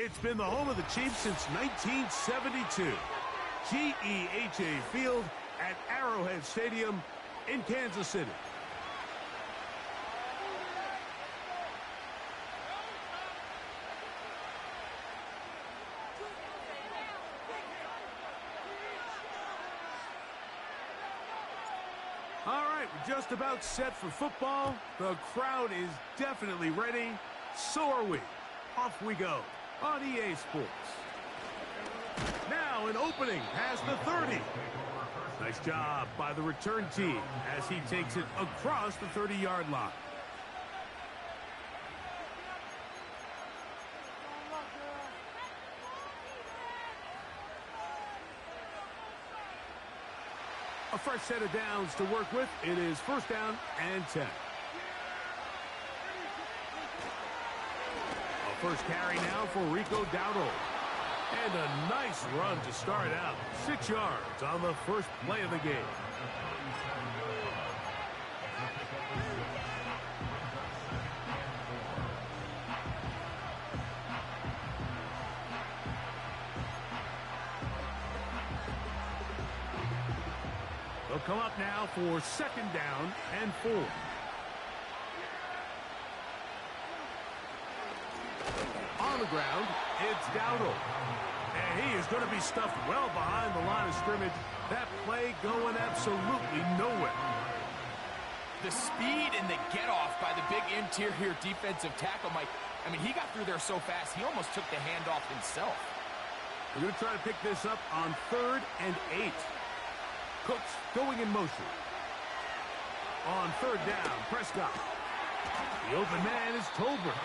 It's been the home of the Chiefs since 1972. GEHA Field at Arrowhead Stadium in Kansas City. All right, we're just about set for football. The crowd is definitely ready. So are we. Off we go on EA Sports. Now an opening past the 30. Nice job by the return team as he takes it across the 30-yard line. A fresh set of downs to work with. It is first down and 10. A first carry now for Rico Dowdle. And a nice run to start out. 6 yards on the first play of the game. They'll come up now for second down and 4. On the ground, it's Dowdle. And he is going to be stuffed well behind the line of scrimmage. That play going absolutely nowhere. The speed and the get-off by the big interior defensive tackle, Mike. I mean, he got through there so fast, he almost took the handoff himself. We're going to try to pick this up on 3rd and 8. Cooks going in motion. On 3rd down, Prescott. The open man is Tolbert.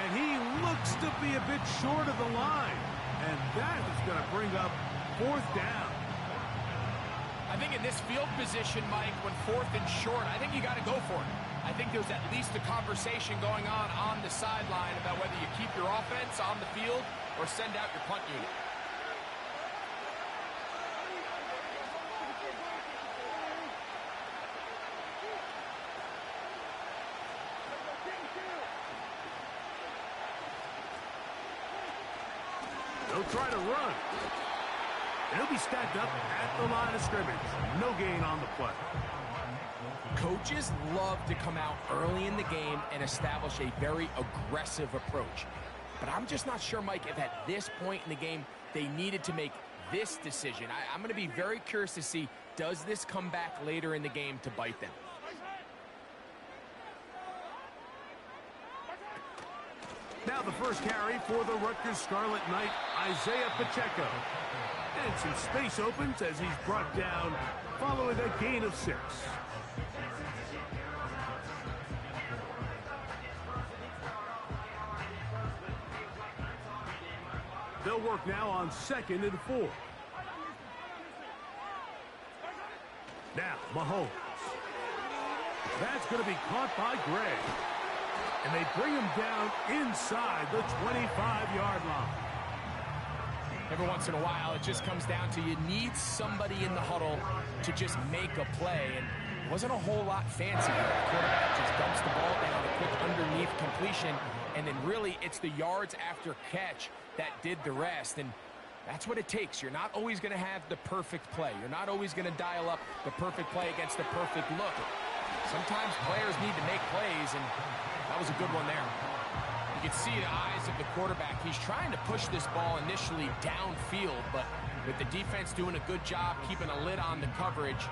And he looks to be a bit short of the line. And that is going to bring up 4th down. I think in this field position, Mike, when 4th and short, I think you got to go for it. I think there's at least a conversation going on the sideline about whether you keep your offense on the field or send out your punt unit. They'll try to run. They'll be stacked up at the line of scrimmage. No gain on the play. Coaches love to come out early in the game and establish a very aggressive approach. But I'm just not sure, Mike, if at this point in the game they needed to make this decision. I'm going to be very curious to see, does this come back later in the game to bite them? Now the first carry for the Rutgers Scarlet Knight, Isaiah Pacheco. And some space opens as he's brought down following a gain of 6. They'll work now on 2nd and 4. Now Mahomes. That's going to be caught by Gray. And they bring him down inside the 25-yard line. Every once in a while, it just comes down to you need somebody in the huddle to just make a play. And it wasn't a whole lot fancy. The quarterback just dumps the ball down, a quick underneath completion. And then really, it's the yards after catch that did the rest. And that's what it takes. You're not always going to have the perfect play. You're not always going to dial up the perfect play against the perfect look. Sometimes players need to make plays, and that was a good one there. You can see the eyes of the quarterback. He's trying to push this ball initially downfield, but with the defense doing a good job keeping a lid on the coverage,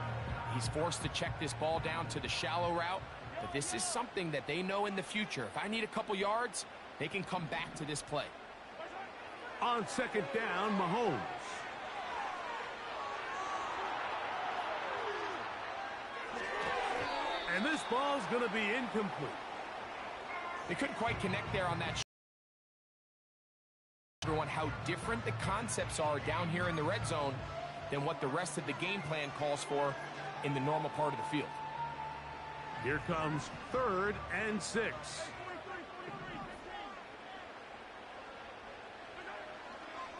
he's forced to check this ball down to the shallow route. But this is something that they know in the future. If I need a couple yards, they can come back to this play. On 2nd down, Mahomes. And this ball's going to be incomplete. They couldn't quite connect there on that. Everyone, how different the concepts are down here in the red zone than what the rest of the game plan calls for in the normal part of the field. Here comes 3rd and 6.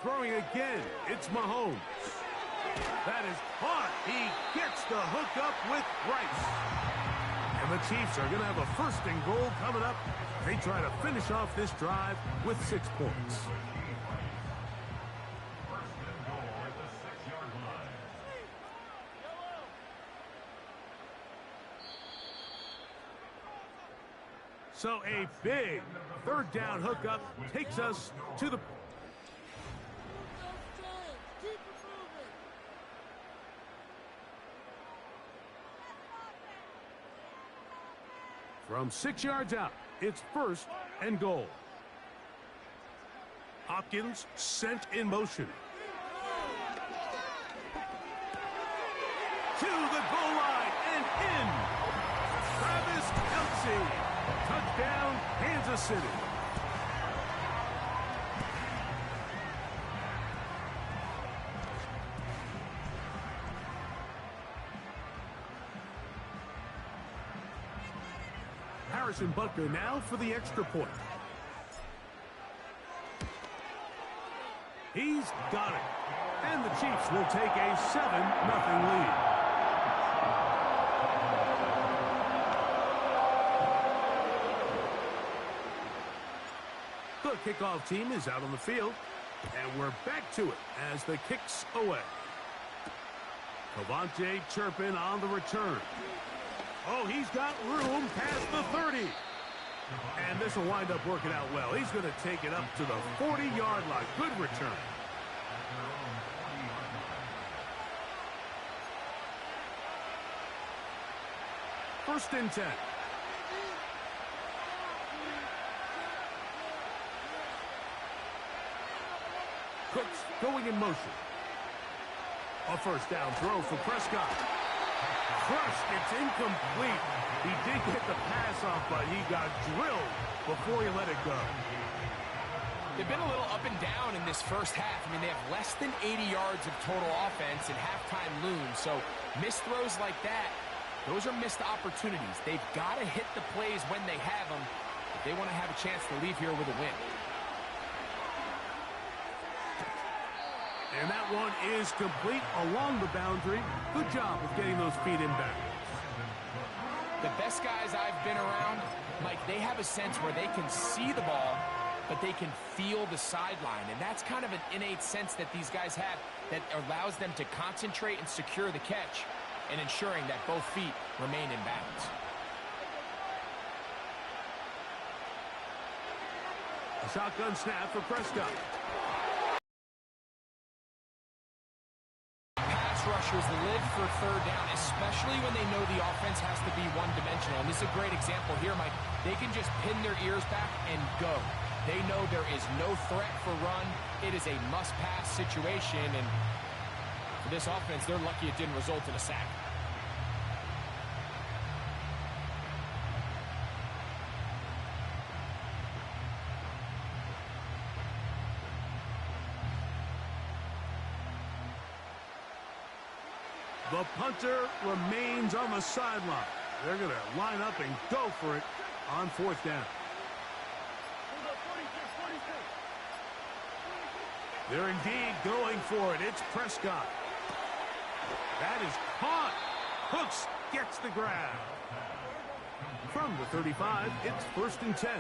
Throwing again, it's Mahomes. That is caught. He gets the hook up with Rice. And the Chiefs are going to have a 1st and goal coming up. They try to finish off this drive with 6 points. So a big 3rd down hookup takes us to the... From 6 yards out, it's 1st and goal. Hopkins sent in motion. To the goal line and in. Travis Kelce. Touchdown, Kansas City. Harrison Butker now for the extra point. He's got it. And the Chiefs will take a 7-0 lead. The kickoff team is out on the field, and we're back to it as the kick's away. Cavante Turpin on the return. Oh, he's got room past the 30. And this will wind up working out well. He's going to take it up to the 40-yard line. Good return. First and 10. Cooks going in motion. A 1st down throw for Prescott. Crushed. It's incomplete. He did get the pass off, but he got drilled before he let it go. They've been a little up and down in this first half. I mean, they have less than 80 yards of total offense and halftime looms. So missed throws like that, those are missed opportunities. They've got to hit the plays when they have them if they want to have a chance to leave here with a win. And that one is complete along the boundary. Good job of getting those feet in back. The best guys I've been around, Mike, they have a sense where they can see the ball, but they can feel the sideline. And that's kind of an innate sense that these guys have that allows them to concentrate and secure the catch and ensuring that both feet remain in bounds. A shotgun snap for Prescott. Rushers live for 3rd down, especially when they know the offense has to be one-dimensional. And this is a great example here, Mike. They can just pin their ears back and go. They know there is no threat for run. It is a must-pass situation, and for this offense, they're lucky it didn't result in a sack. The punter remains on the sideline. They're going to line up and go for it on 4th down. They're indeed going for it. It's Prescott. That is caught. Hooks gets the grab. From the 35, it's 1st and 10.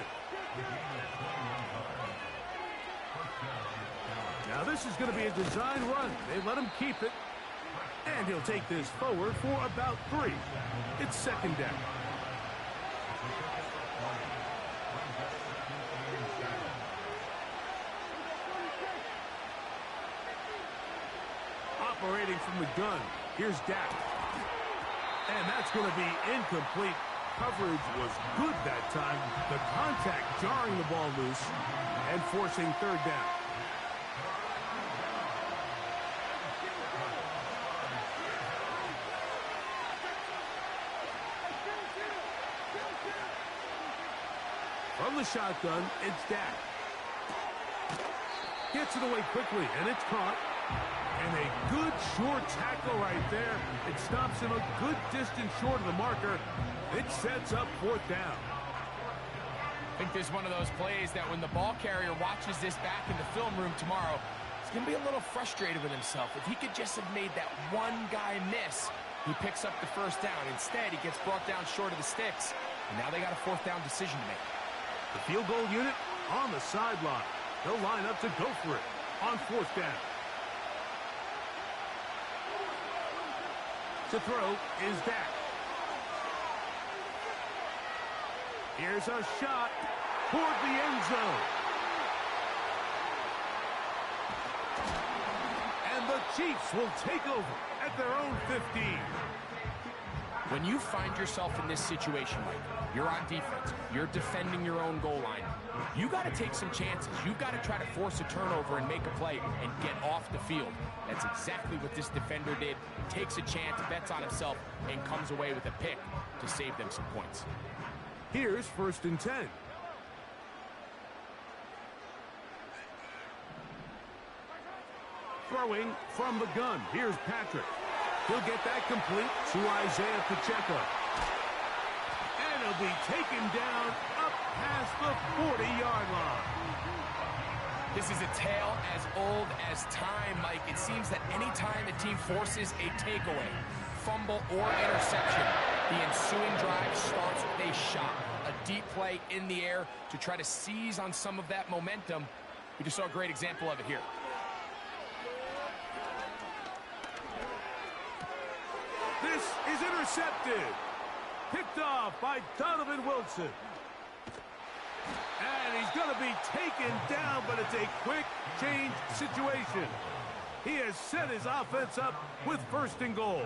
Now this is going to be a design run. They let him keep it. And he'll take this forward for about 3. It's 2nd down. Operating from the gun, here's Dak. And that's going to be incomplete. Coverage was good that time. The contact jarring the ball loose and forcing 3rd down. From the shotgun, it's Dak. Gets it away quickly, and it's caught. And a good short tackle right there. It stops him a good distance short of the marker. It sets up 4th down. I think there's one of those plays that when the ball carrier watches this back in the film room tomorrow, he's going to be a little frustrated with himself. If he could just have made that one guy miss, He picks up the first down. Instead, he gets brought down short of the sticks. And now they got a fourth down decision to make. The field goal unit on the sideline. They'll line up to go for it on fourth down. To throw is Dak. Here's a shot toward the end zone. And the Chiefs will take over at their own 15. When you find yourself in this situation, Mike, you're on defense, you're defending your own goal line, you got to take some chances. You've got to try to force a turnover and make a play and get off the field. That's exactly what this defender did. Takes a chance, bets on himself, and comes away with a pick to save them some points. Here's 1st and 10. Throwing from the gun. Here's Patrick. He'll get that complete to Isaiah Pacheco. And he'll be taken down up past the 40-yard line. This is a tale as old as time, Mike. It seems that any time a team forces a takeaway, fumble, or interception, the ensuing drive starts with a shot, a deep play in the air to try to seize on some of that momentum. We just saw a great example of it here. This is intercepted. Picked off by Donovan Wilson. And he's going to be taken down, but it's a quick change situation. He has set his offense up with 1st and goal.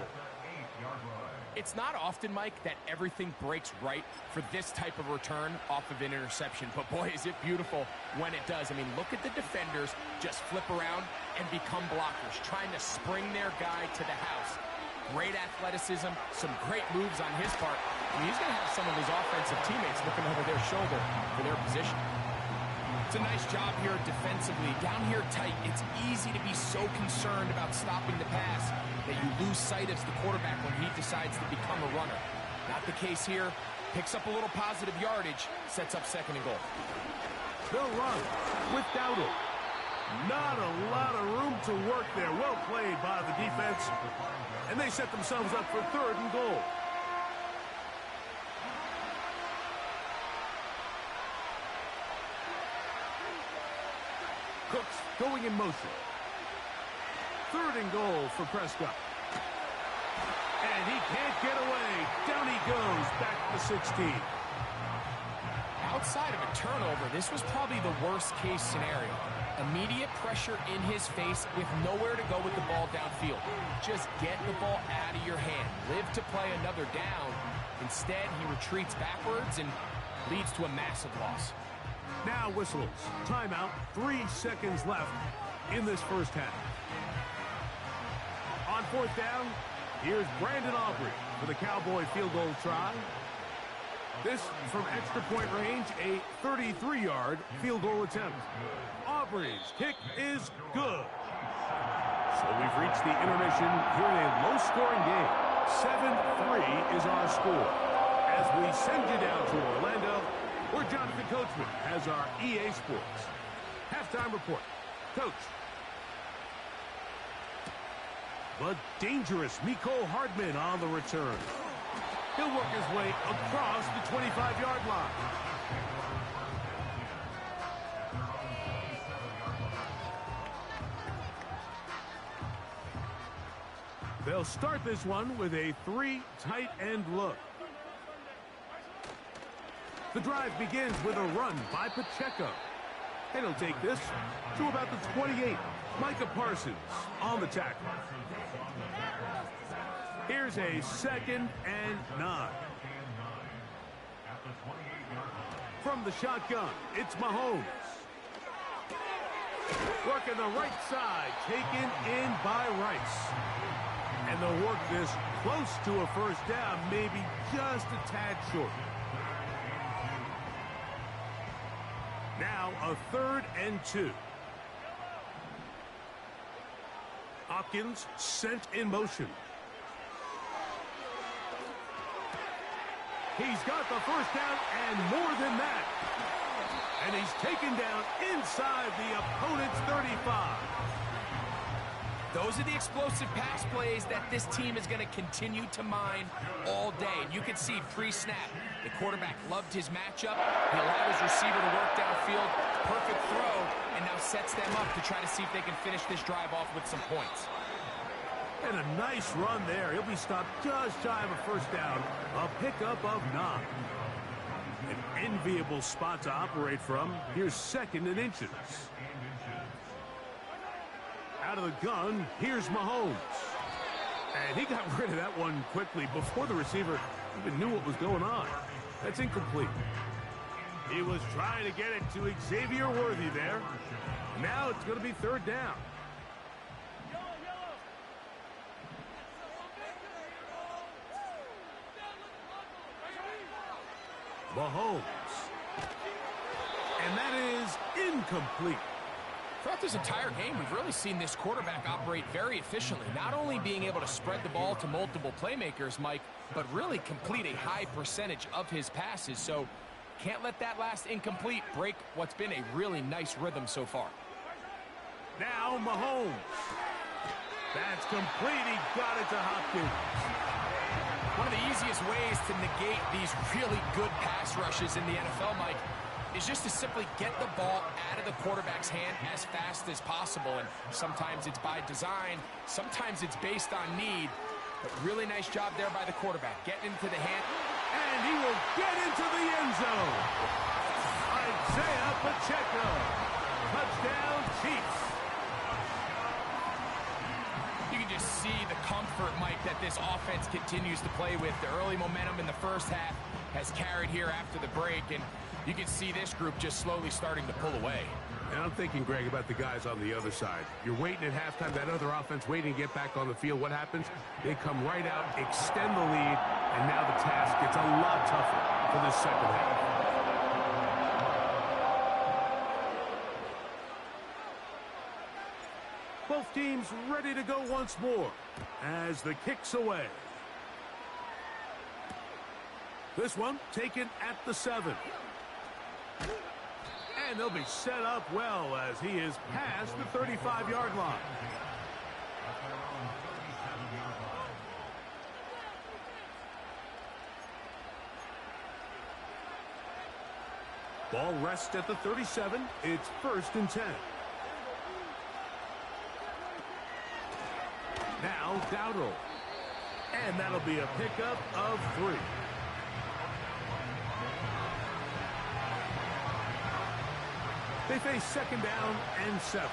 It's not often, Mike, that everything breaks right for this type of return off of an interception. But, boy, is it beautiful when it does. I mean, look at the defenders just flip around and become blockers, trying to spring their guy to the house. Great athleticism, some great moves on his part. I mean, he's going to have some of his offensive teammates looking over their shoulder for their position. It's a nice job here defensively. Down here tight, it's easy to be so concerned about stopping the pass that you lose sight of the quarterback when he decides to become a runner. Not the case here. Picks up a little positive yardage, sets up 2nd and goal. They'll run with Dowdle. Not a lot of room to work there. Well played by the defense. And they set themselves up for 3rd and goal. Cooks going in motion. 3rd and goal for Prescott. And he can't get away. Down he goes, back to the 16. Outside of a turnover, this was probably the worst-case scenario. Immediate pressure in his face with nowhere to go with the ball downfield. Just get the ball out of your hand. Live to play another down. Instead, he retreats backwards and leads to a massive loss. Now whistles. Timeout. 3 seconds left in this 1st half. On 4th down, here's Brandon Aubrey for the Cowboy field goal try. This from extra point range, a 33-yard field goal attempt. Aubrey's kick is good. So we've reached the intermission here in a low-scoring game. 7-3 is our score. As we send you down to Orlando, where Jonathan Coachman has our EA Sports halftime report. Coach. But dangerous Mecole Hardman on the return. He'll work his way across the 25-yard line. They'll start this one with a 3 tight end look. The drive begins with a run by Pacheco. And he'll take this to about the 28. Micah Parsons on the tackle. Here's a 2nd and 9. From the shotgun, it's Mahomes. Working the right side, taken in by Rice. And they'll work this close to a 1st down, maybe just a tad short. Now a 3rd and 2. Hopkins sent in motion. He's got the 1st down and more than that. And he's taken down inside the opponent's 35. Those are the explosive pass plays that this team is going to continue to mine all day. And you can see pre-snap, the quarterback loved his matchup. He allowed his receiver to work downfield, perfect throw, and now sets them up to try to see if they can finish this drive off with some points. And a nice run there. He'll be stopped just shy of a first down. A pickup of 9. An enviable spot to operate from. Here's 2nd and inches. Out of the gun, here's Mahomes. And he got rid of that one quickly before the receiver even knew what was going on. That's incomplete. He was trying to get it to Xavier Worthy there. Now it's going to be 3rd down. Mahomes. And that is incomplete. Throughout this entire game, we've really seen this quarterback operate very efficiently, not only being able to spread the ball to multiple playmakers, Mike, but really complete a high percentage of his passes. So can't let that last incomplete break what's been a really nice rhythm so far. Now Mahomes. That's complete. He got it to Hopkins. One of the easiest ways to negate these really good pass rushes in the NFL, Mike, is just to simply get the ball out of the quarterback's hand as fast as possible. And sometimes it's by design, sometimes it's based on need. But really nice job there by the quarterback, getting into the hand. And he will get into the end zone. Isaiah Pacheco. Touchdown, Chiefs. You can just see the comfort, Mike, that this offense continues to play with. The early momentum in the first half has carried here after the break, and you can see this group just slowly starting to pull away. And I'm thinking, Greg, about the guys on the other side. You're waiting at halftime, that other offense waiting to get back on the field. What happens? They come right out, extend the lead, and now the task gets a lot tougher for this second half. Both teams ready to go once more as the kick's away. This one taken at the 7. And they'll be set up well as he is past the 35-yard line. Ball rests at the 37. It's 1st and 10. Now Dowdle. And that'll be a pickup of 3. They face 2nd down and 7.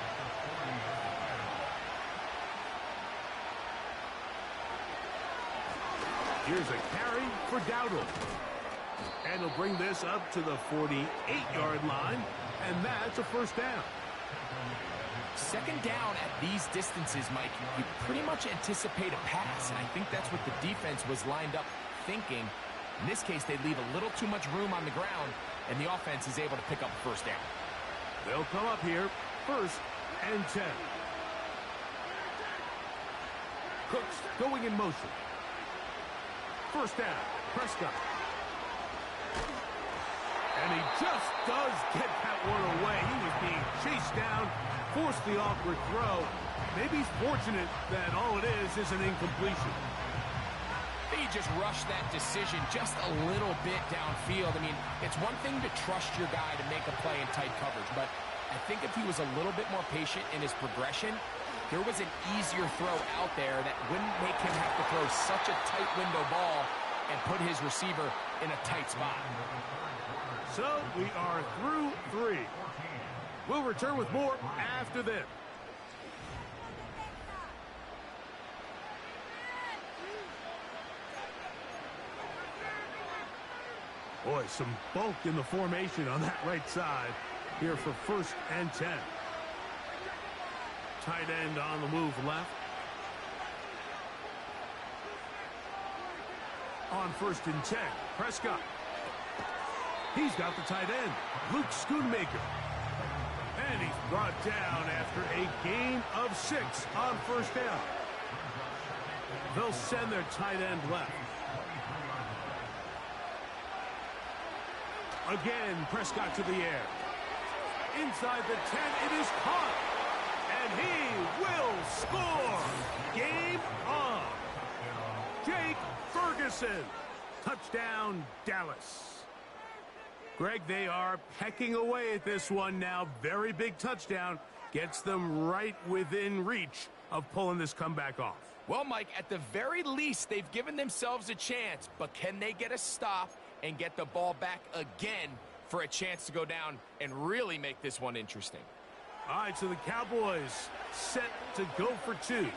Here's a carry for Dowdle. And he'll bring this up to the 48-yard line, and that's a 1st down. 2nd down at these distances, Mike, you pretty much anticipate a pass, and I think that's what the defense was lined up thinking. In this case, they leave a little too much room on the ground, and the offense is able to pick up a 1st down. They'll come up here, 1st and 10. Cooks going in motion. 1st down, Prescott. And he just does get that one away. He was being chased down, forced the awkward throw. Maybe he's fortunate that all it is an incompletion. He just rushed that decision just a little bit downfield. I mean, it's one thing to trust your guy to make a play in tight coverage, but I think if he was a little bit more patient in his progression, there was an easier throw out there that wouldn't make him have to throw such a tight window ball and put his receiver in a tight spot. So we are through 3. We'll return with more after this. Boy, some bulk in the formation on that right side here for 1st and 10. Tight end on the move left. On 1st and 10, Prescott. He's got the tight end, Luke Schoonmaker. And he's brought down after a gain of 6 on 1st down. They'll send their tight end left. Again, Prescott to the air. Inside the 10, it is caught. And he will score. Game on. Jake Ferguson. Touchdown, Dallas. Greg, they are pecking away at this one now. Very big touchdown. Gets them right within reach of pulling this comeback off. Well, Mike, at the very least, they've given themselves a chance. But can they get a stop and get the ball back again for a chance to go down and really make this one interesting? All right, so the Cowboys set to go for two.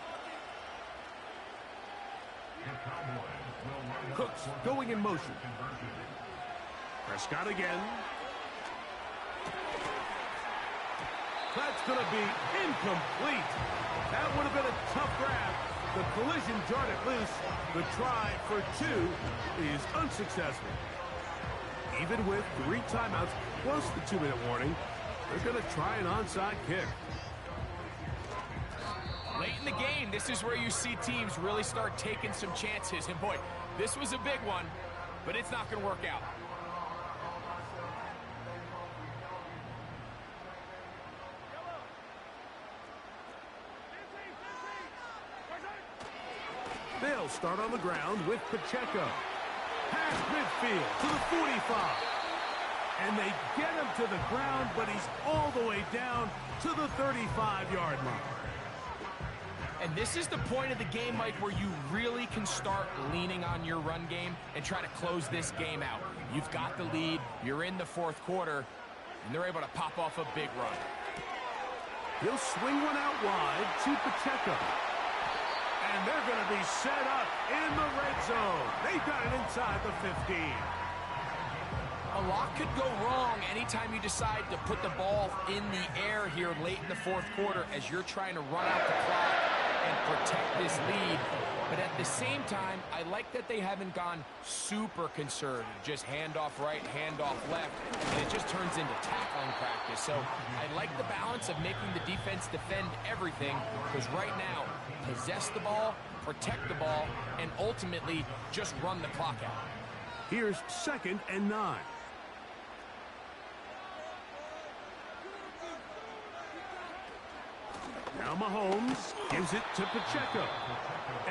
Cooks going in motion. Prescott again. That's going to be incomplete. That would have been a tough grab. The collision jarred it loose. The try for two is unsuccessful. Even with 3 timeouts plus the 2-minute warning, they're going to try an onside kick. Late in the game, this is where you see teams really start taking some chances. And boy, this was a big one, but it's not going to work out. They'll start on the ground with Pacheco. Past midfield to the 45. And they get him to the ground, but he's all the way down to the 35-yard line. And this is the point of the game, Mike, where you really can start leaning on your run game and try to close this game out. You've got the lead, you're in the 4th quarter, and they're able to pop off a big run. He'll swing one out wide to Pacheco. And they're going to be set up in the red zone. They got it inside the 15. A lot could go wrong anytime you decide to put the ball in the air here late in the 4th quarter as you're trying to run out the clock and protect this lead. But at the same time, I like that they haven't gone super conservative. Just handoff right, handoff left, and it just turns into tackling practice. So I like the balance of making the defense defend everything, because right now, possess the ball, protect the ball, and ultimately just run the clock out. Here's 2nd and 9. Now Mahomes gives it to Pacheco.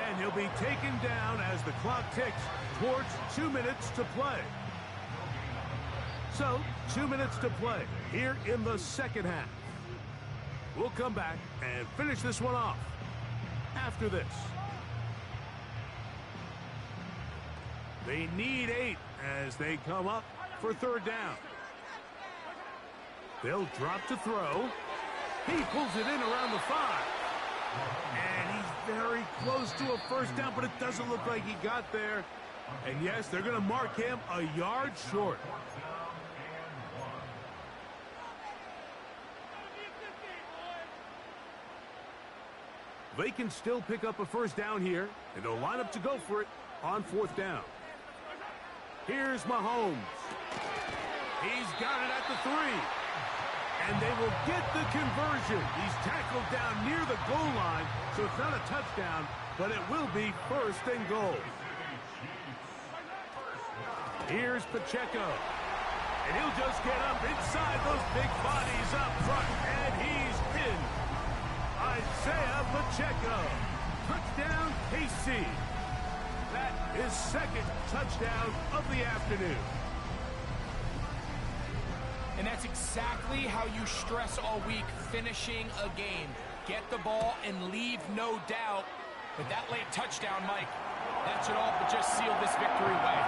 And he'll be taken down as the clock ticks towards 2 minutes to play. So, 2 minutes to play here in the 2nd half. We'll come back and finish this one off after this. They need 8 as they come up for 3rd down. They'll drop to throw. He pulls it in around the 5. And he's very close to a 1st down, but it doesn't look like he got there. And yes, they're going to mark him a yard short. They can still pick up a 1st down here, and they'll line up to go for it on 4th down. Here's Mahomes. He's got it at the 3. And they will get the conversion. He's tackled down near the goal line, so it's not a touchdown, but it will be 1st and goal. Here's Pacheco. And he'll just get up inside those big bodies up front, and he's in. Isaiah Pacheco. Touchdown, KC. That is 2nd touchdown of the afternoon. And that's exactly how you stress all week, finishing a game. Get the ball and leave no doubt. But that late touchdown, Mike, that should all but just seal this victory away.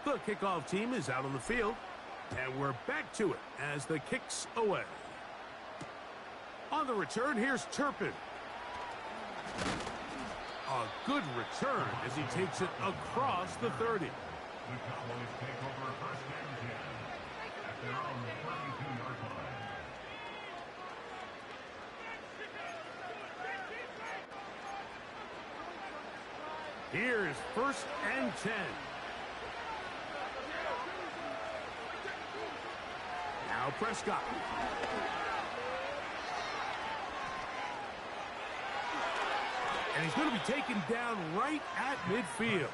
The kickoff team is out on the field, and we're back to it as the kick's away. On the return, here's Turpin. A good return as he takes it across the 30. The Cowboys take over 1st and 10 at their own 32-yard line. Here's 1st and 10. Now Prescott. And he's going to be taken down right at midfield.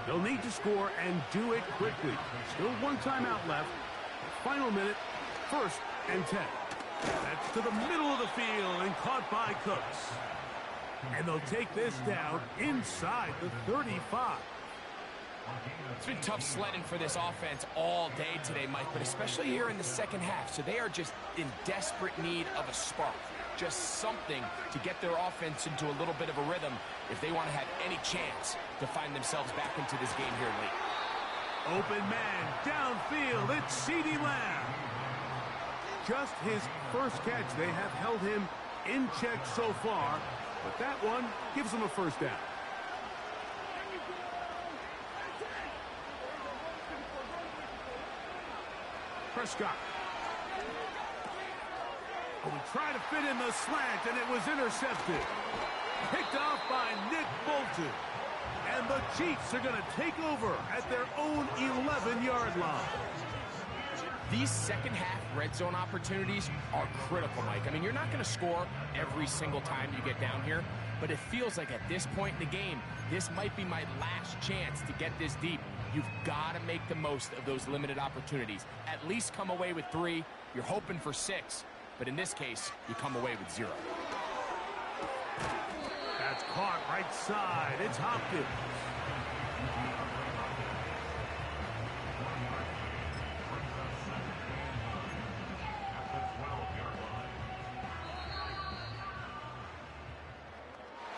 They'll need to score and do it quickly. Still one timeout left. Final minute, 1st and 10. That's to the middle of the field and caught by Cooks. And they'll take this down inside the 35. It's been tough sledding for this offense all day today, Mike, but especially here in the second half. So they are just in desperate need of a spark. Just something to get their offense into a little bit of a rhythm if they want to have any chance to find themselves back into this game here late. Open man, downfield, it's CeeDee Lamb. Just his first catch. They have held him in check so far, but that one gives him a first down. Prescott. Oh, he tried to fit in the slant, and it was intercepted. Picked off by Nick Bolton. And the Chiefs are going to take over at their own 11-yard line. These second-half red zone opportunities are critical, Mike. I mean, you're not going to score every single time you get down here, but it feels like at this point in the game, this might be my last chance to get this deep. You've got to make the most of those limited opportunities. At least come away with 3. You're hoping for 6, but in this case, you come away with 0. That's caught right side. It's Hopkins.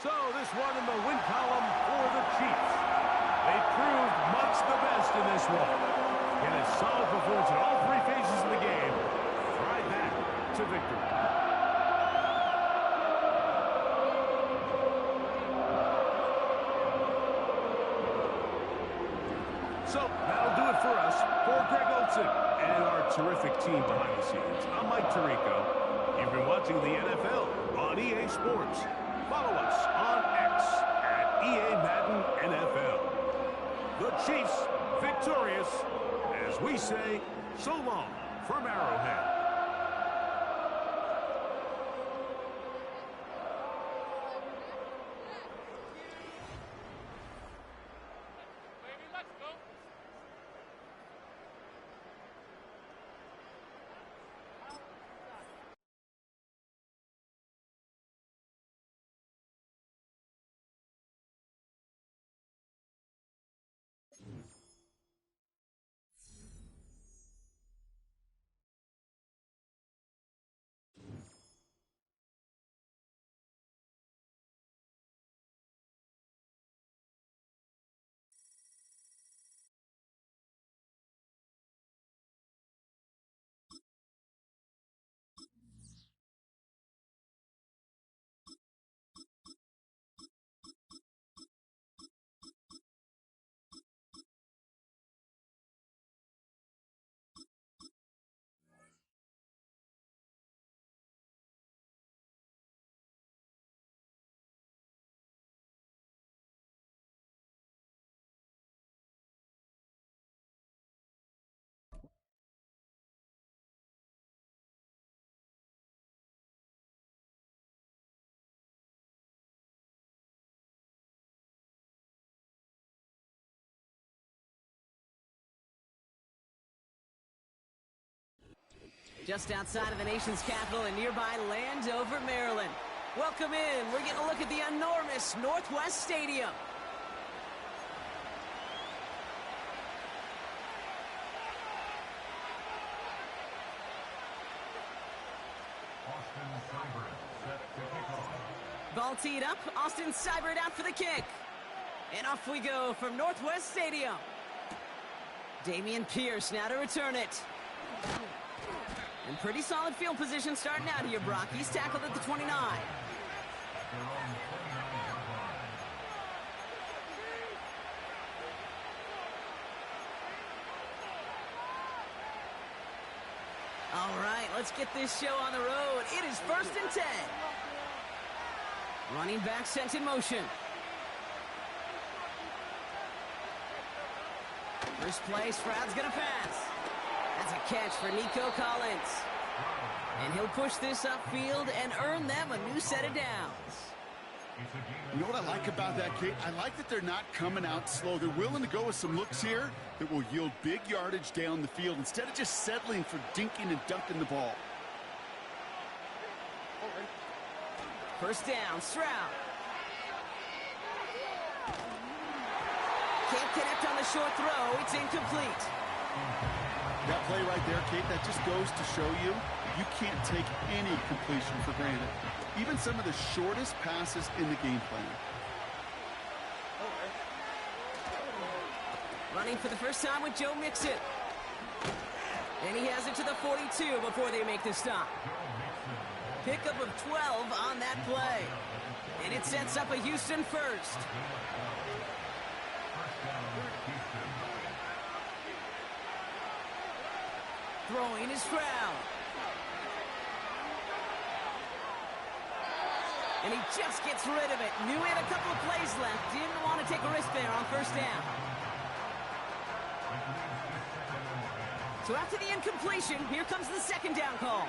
So this one in the win column for the Chiefs. They proved much the best in this one. In a solid performance in all 3 phases of the game. Ride that to victory. So that'll do it for us. For Greg Olsen and our terrific team behind the scenes, I'm Mike Tirico. You've been watching the NFL on EA Sports. Follow us on X at EA Madden NFL. The Chiefs victorious as we say so long from Arrowhead. Just outside of the nation's capital in nearby Landover, Maryland. Welcome in. We're getting a look at the enormous Northwest Stadium. Ball teed up. Austin Seibert out for the kick. And off we go from Northwest Stadium. Damian Pierce now to return it. And pretty solid field position starting out here, Brock. He's tackled at the 29. All right, let's get this show on the road. It is 1st and 10. Running back sent in motion. First play, Stroud's gonna pass. That's a catch for Nico Collins. And he'll push this upfield and earn them a new set of downs. You know what I like about that, Kate? I like that they're not coming out slow. They're willing to go with some looks here that will yield big yardage down the field instead of just settling for dinking and dunking the ball. First down, Stroud. Can't connect on the short throw. It's incomplete. That play right there, Kate, that just goes to show you can't take any completion for granted. Even some of the shortest passes in the game plan. Running for the first time with Joe Mixon. And he has it to the 42 before they make the stop. Pickup of 12 on that play. And it sets up a Houston first. Throwing is Stroud. And he just gets rid of it. Knew he had a couple of plays left. Didn't want to take a risk there on first down. So after the incompletion, here comes the second down call.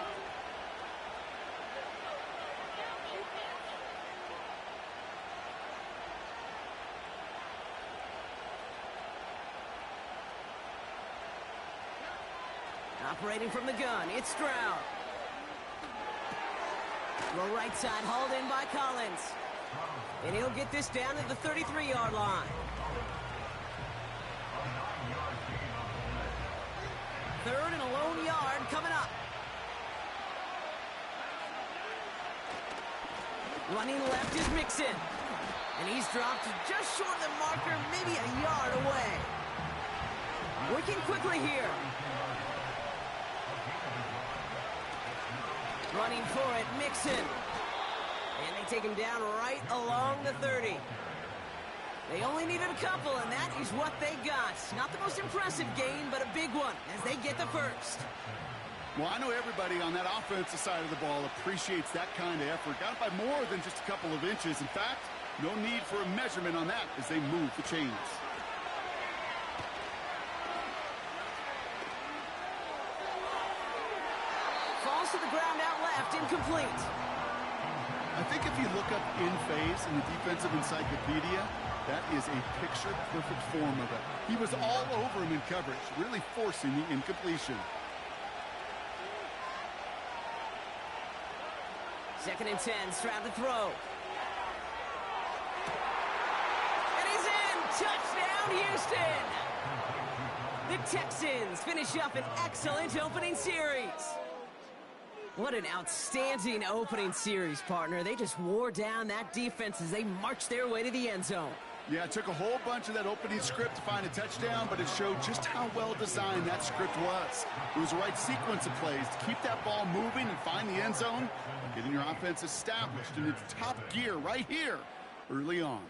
Operating from the gun, it's Stroud. Low right side, hauled in by Collins. And he'll get this down to the 33-yard line. Third and a lone yard coming up. Running left is Mixon. And he's dropped just short of the marker, maybe a yard away. Working quickly here. Running for it, Mixon. And they take him down right along the 30. They only needed a couple, and that is what they got. Not the most impressive gain, but a big one as they get the first. Well, I know everybody on that offensive side of the ball appreciates that kind of effort. Got it by more than just a couple of inches. In fact, no need for a measurement on that as they move the chains. Falls to the ground out left, incomplete. I think if you look up in phase in the defensive encyclopedia, that is a picture-perfect form of it. He was all over him in coverage, really forcing the incompletion. Second and 10, Stroud to throw. And he's in! Touchdown, Houston! The Texans finish up an excellent opening series. What an outstanding opening series, partner. They just wore down that defense as they marched their way to the end zone. Yeah, it took a whole bunch of that opening script to find a touchdown, but it showed just how well designed that script was. It was the right sequence of plays to keep that ball moving and find the end zone, getting your offense established in its top gear right here early on.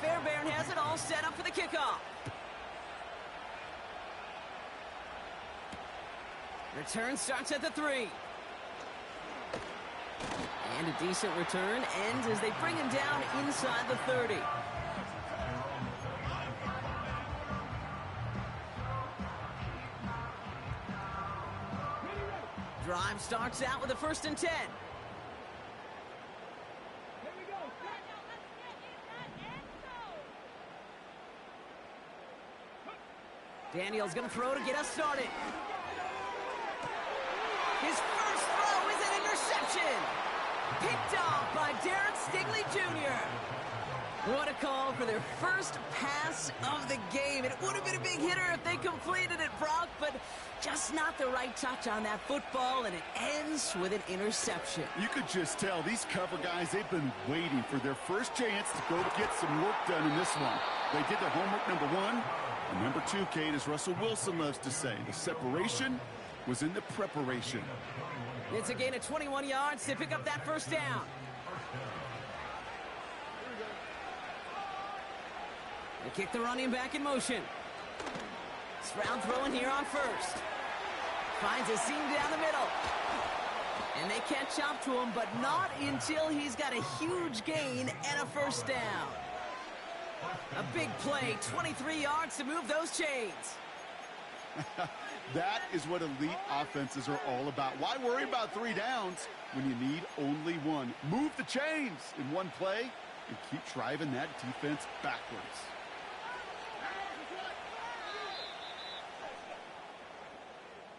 Fairbairn has it all set up for the kickoff. Return starts at the 3. And a decent return ends as they bring him down inside the 30. Drive starts out with a 1st and 10. Daniel's going to throw to get us started. His first throw is an interception. Picked off by Derek Stingley Jr. What a call for their first pass of the game. It would have been a big hitter if they completed it, Brock, but just not the right touch on that football, and it ends with an interception. You could just tell these cover guys, they've been waiting for their first chance to go to get some work done in this one. They did their homework, number 1. And number 2, Kate, as Russell Wilson loves to say, the separation was in the preparation. It's a gain of 21 yards to pick up that first down. They kick the running back in motion. Stroud throwing here on 1st. Finds a seam down the middle. And they catch up to him, but not until he's got a huge gain and a first down. A big play, 23 yards to move those chains. That is what elite offenses are all about. Why worry about 3 downs when you need only 1? Move the chains in one play and keep driving that defense backwards.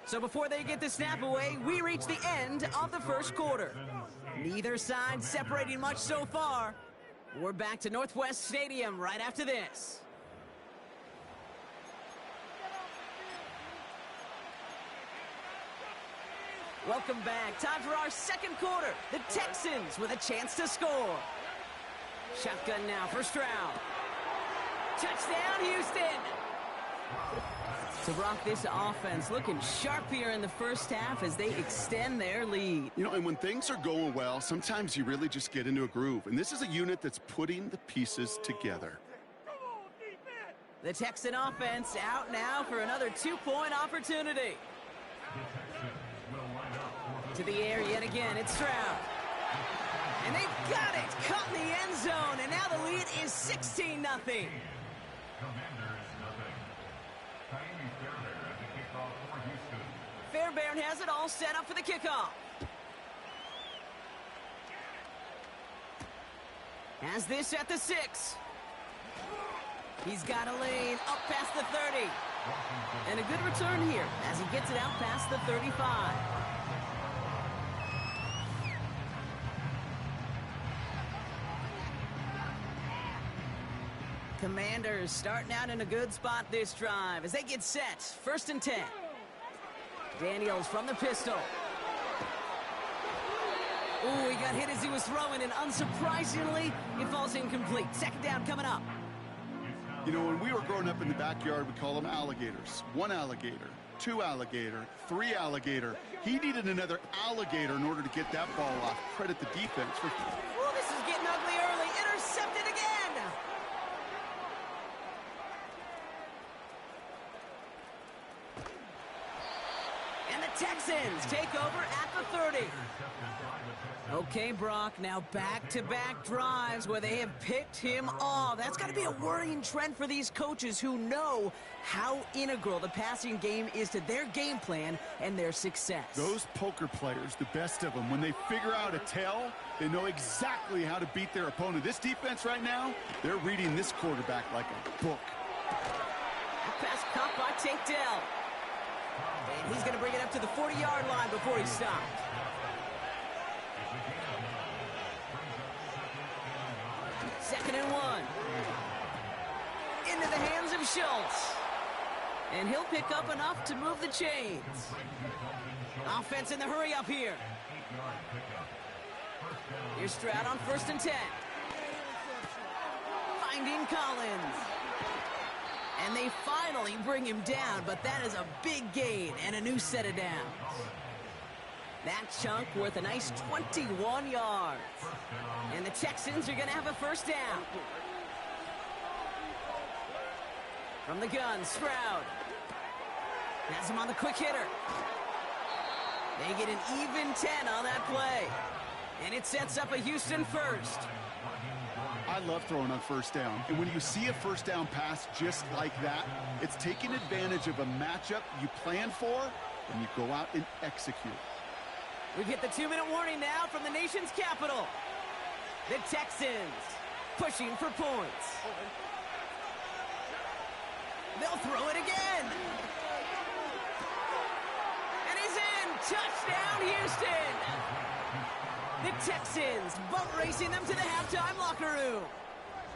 So before they get the snap away, we reach the end of the first quarter. Neither side separating much so far. We're back to Northwest Stadium right after this. Welcome back. Time for our second quarter. The Texans with a chance to score. Shotgun now, first round. Touchdown, Houston! So, Brock, this offense looking sharp here in the first half as they extend their lead. You know, and when things are going well, sometimes you really just get into a groove. And this is a unit that's putting the pieces together. The Texan offense out now for another 2-point opportunity. To the air yet again, it's Stroud. And they've got it, caught in the end zone, and now the lead is 16-0. Fairbairn has it all set up for the kickoff. Has this at the 6. He's got a lane up past the 30. And a good return here as he gets it out past the 35. Commanders starting out in a good spot this drive as they get set. 1st and 10. Daniels from the pistol. Ooh, he got hit as he was throwing, and unsurprisingly, it falls incomplete. 2nd down coming up. You know, when we were growing up in the backyard, we call them alligators. 1 alligator, 2 alligator, 3 alligator. He needed another alligator in order to get that ball off. Credit the defense for... Ooh, this is getting ugly early. Intercepted again. Texans take over at the 30. Okay, Brock, now back-to-back drives where they have picked him off. That's got to be a worrying trend for these coaches who know how integral the passing game is to their game plan and their success. Those poker players, the best of them, when they figure out a tell, they know exactly how to beat their opponent. This defense right now, they're reading this quarterback like a book. Pass caught by Tate Dell. And he's going to bring it up to the 40-yard line before he stopped. Second and 1. Into the hands of Schultz. And he'll pick up enough to move the chains. Offense in the hurry up here. Here's Stroud on 1st and 10. Finding Collins. And they finally bring him down, but that is a big gain and a new set of downs. That chunk worth a nice 21 yards. And the Texans are going to have a first down. From the gun, Stroud. Has him on the quick hitter. They get an even 10 on that play. And it sets up a Houston first. I love throwing on 1st down. And when you see a 1st down pass just like that, it's taking advantage of a matchup you plan for, and you go out and execute. We get the 2-minute warning now from the nation's capital. The Texans pushing for points. They'll throw it again. And he's in. Touchdown, Houston. The Texans boat racing them to the halftime locker room.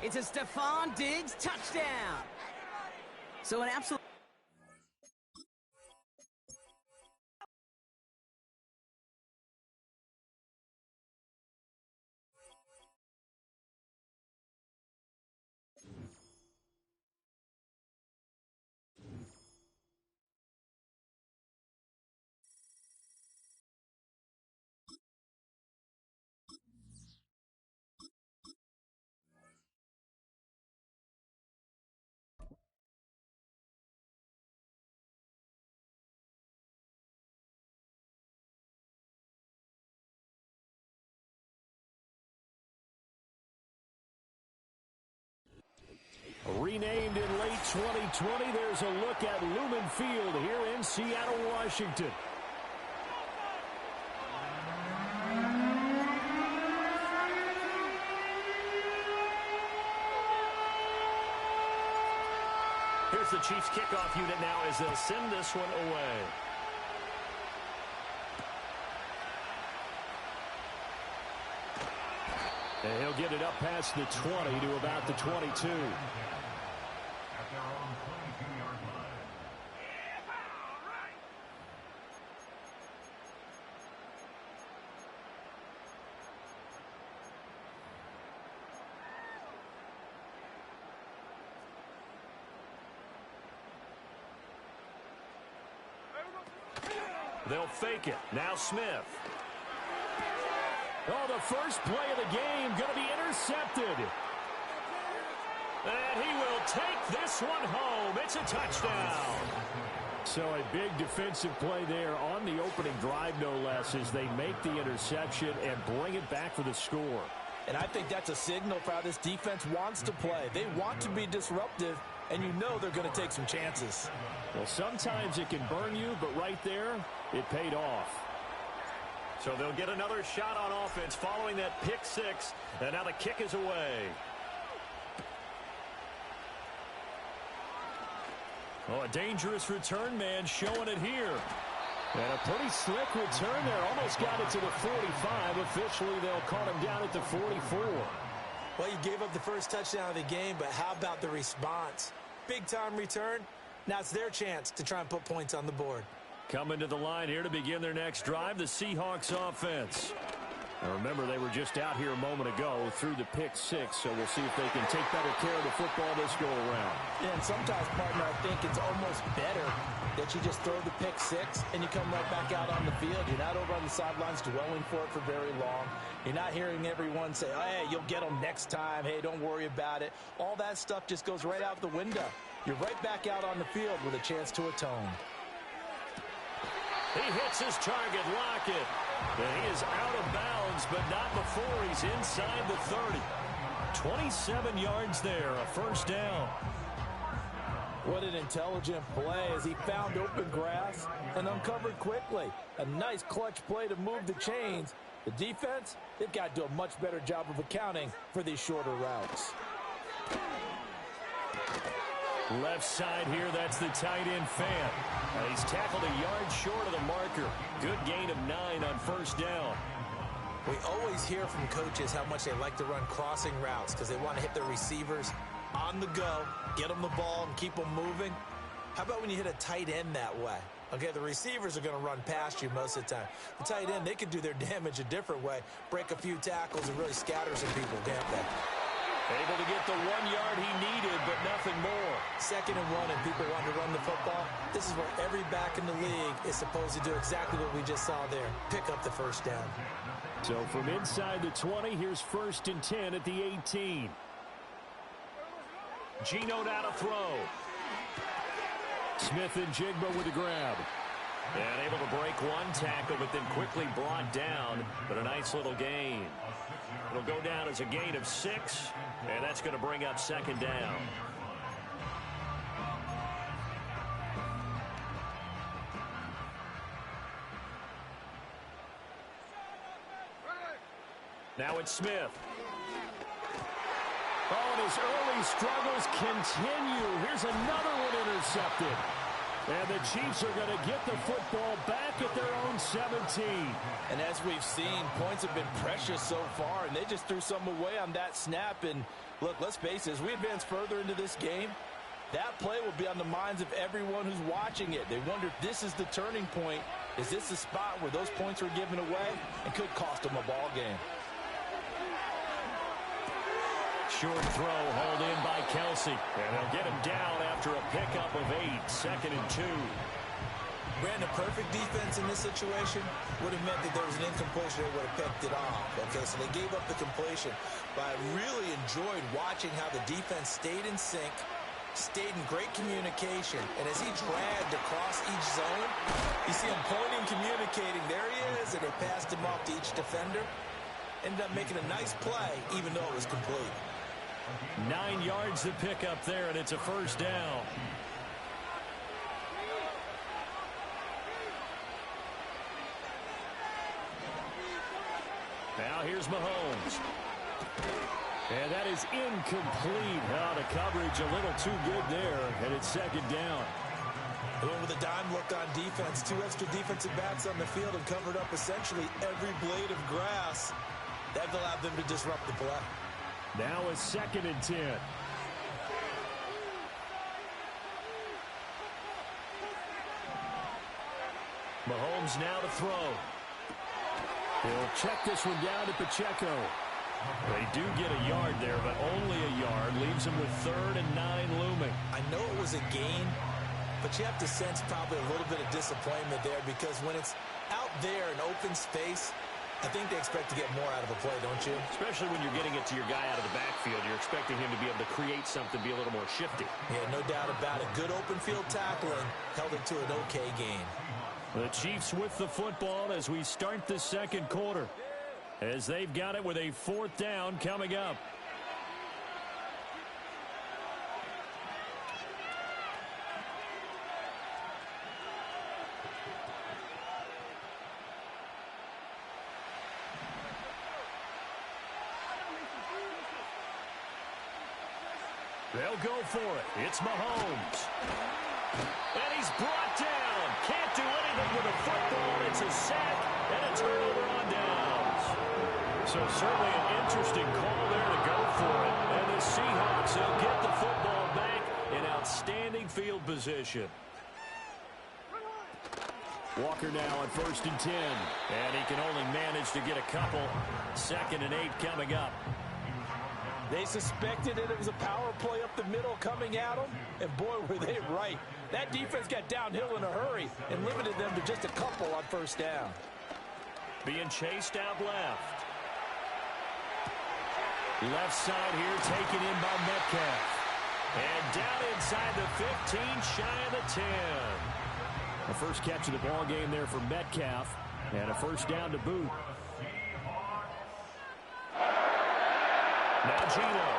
It's a Stephon Diggs touchdown. So an absolute... renamed in late 2020, there's a look at Lumen Field here in Seattle, Washington. Here's the Chiefs kickoff unit now as they'll send this one away. And he'll get it up past the 20 to about the 22. At their own 22-yard line. They'll fake it. Now Smith. Oh, the first play of the game going to be intercepted. And he will take this one home. It's a touchdown. So a big defensive play there on the opening drive, no less, as they make the interception and bring it back for the score. And I think that's a signal for how this defense wants to play. They want to be disruptive, and you know they're going to take some chances. Well, sometimes it can burn you, but right there, it paid off. So they'll get another shot on offense following that pick six, and now the kick is away. Oh, a dangerous return man showing it here. And a pretty slick return there. Almost got it to the 45. Officially, they'll call him down at the 44. Well, you gave up the first touchdown of the game, but how about the response? Big-time return. Now it's their chance to try and put points on the board. Coming to the line here to begin their next drive, the Seahawks offense. Now remember, they were just out here a moment ago through the pick six, so we'll see if they can take better care of the football this go-around. Yeah, and sometimes, partner, I think it's almost better that you just throw the pick six and you come right back out on the field. You're not over on the sidelines dwelling for it for very long. You're not hearing everyone say, oh, hey, you'll get them next time. Hey, don't worry about it. All that stuff just goes right out the window. You're right back out on the field with a chance to atone. He hits his target, Lockett. And he is out of bounds, but not before he's inside the 30. 27 yards there, a first down. What an intelligent play as he found open grass and uncovered quickly. A nice clutch play to move the chains. The defense, they've got to do a much better job of accounting for these shorter routes. Left side here, that's the tight end Fan. He's tackled a yard short of the marker. Good gain of 9 on first down. We always hear from coaches how much they like to run crossing routes because they want to hit their receivers on the go, get them the ball, and keep them moving. How about when you hit a tight end that way? Okay, the receivers are going to run past you most of the time. The tight end, they can do their damage a different way, break a few tackles, and really scatter some people, can't they? Able to get the 1 yard he needed, but nothing more. 2nd and 1, and people want to run the football. This is where every back in the league is supposed to do exactly what we just saw there. Pick up the first down. So from inside the 20, here's 1st and 10 at the 18. Geno now to throw. Smith and Jigba with the grab. And able to break one tackle, but then quickly brought down. But a nice little gain. It'll go down as a gain of 6, and that's going to bring up 2nd down. Now it's Smith. Oh, and his early struggles continue. Here's another one intercepted. And the Chiefs are going to get the football back at their own 17. And as we've seen, points have been precious so far, and they just threw some away on that snap. And look, let's face it, as we advance further into this game, that play will be on the minds of everyone who's watching it. They wonder if this is the turning point. Is this the spot where those points are given away and could cost them a ball game? Short throw hauled in by Kelsey. And they'll get him down after a pickup of 8. 2nd and 2. Brandon, perfect defense in this situation would have meant that there was an incompletion. They would have picked it off. Okay, so they gave up the completion. But I really enjoyed watching how the defense stayed in sync, stayed in great communication. And as he dragged across each zone, you see him pointing, communicating. There he is, and they passed him off to each defender. Ended up making a nice play, even though it was complete. 9 yards to pick up there, and it's a first down. Now here's Mahomes. And that is incomplete. The coverage a little too good there, and it's second down. They went with a dime look on defense. 2 extra defensive backs on the field and covered up essentially every blade of grass. That allowed them to disrupt the play. Now a 2nd and 10. Mahomes now to throw. He'll check this one down to Pacheco. They do get a yard there, but only a yard. Leaves him with 3rd and 9 looming. I know it was a gain, but you have to sense probably a little bit of disappointment there because when it's out there in open space, I think they expect to get more out of a play, don't you? Especially when you're getting it to your guy out of the backfield. You're expecting him to be able to create something, be a little more shifty. Yeah, no doubt about it. Good open field tackling held it to an okay gain. The Chiefs with the football as we start the second quarter, as they've got it with a 4th down coming up. They'll go for it. It's Mahomes. And he's brought down. Can't do anything with a football. It's a sack and a turnover on downs. So certainly an interesting call there to go for it. And the Seahawks, they'll get the football back in outstanding field position. Walker now on 1st and 10. And he can only manage to get a couple. 2nd and 8 coming up. They suspected that it was a power play up the middle coming at them, and boy, were they right. That defense got downhill in a hurry and limited them to just a couple on 1st down. Being chased out left. Left side here taken in by Metcalf. And down inside the 15, shy of the 10. The first catch of the ball game there for Metcalf, and a 1st down to boot. Now Gino.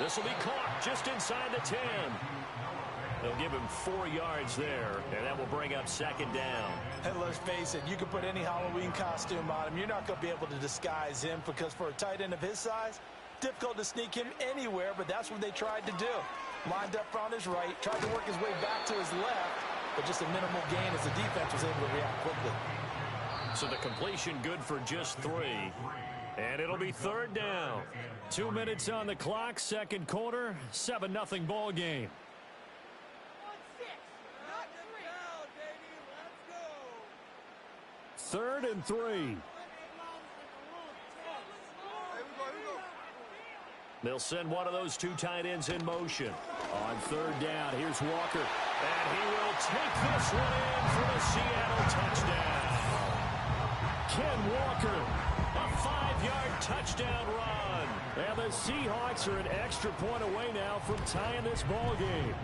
This will be caught just inside the 10. They'll give him 4 yards there, and that will bring up 2nd down. And let's face it, you can put any Halloween costume on him. You're not going to be able to disguise him because for a tight end of his size, difficult to sneak him anywhere, but that's what they tried to do. Lined up on his right, tried to work his way back to his left, but just a minimal gain as the defense was able to react quickly. So the completion good for just 3. And it'll be 3rd down. 2 minutes on the clock, 2nd quarter, 7-0 ball game. 3rd and 3. They'll send one of those 2 tight ends in motion. On 3rd down, here's Walker. And he will take this one in for a Seattle touchdown. Ken Walker, a 5-yard touchdown run. And the Seahawks are an extra point away now from tying this ball game.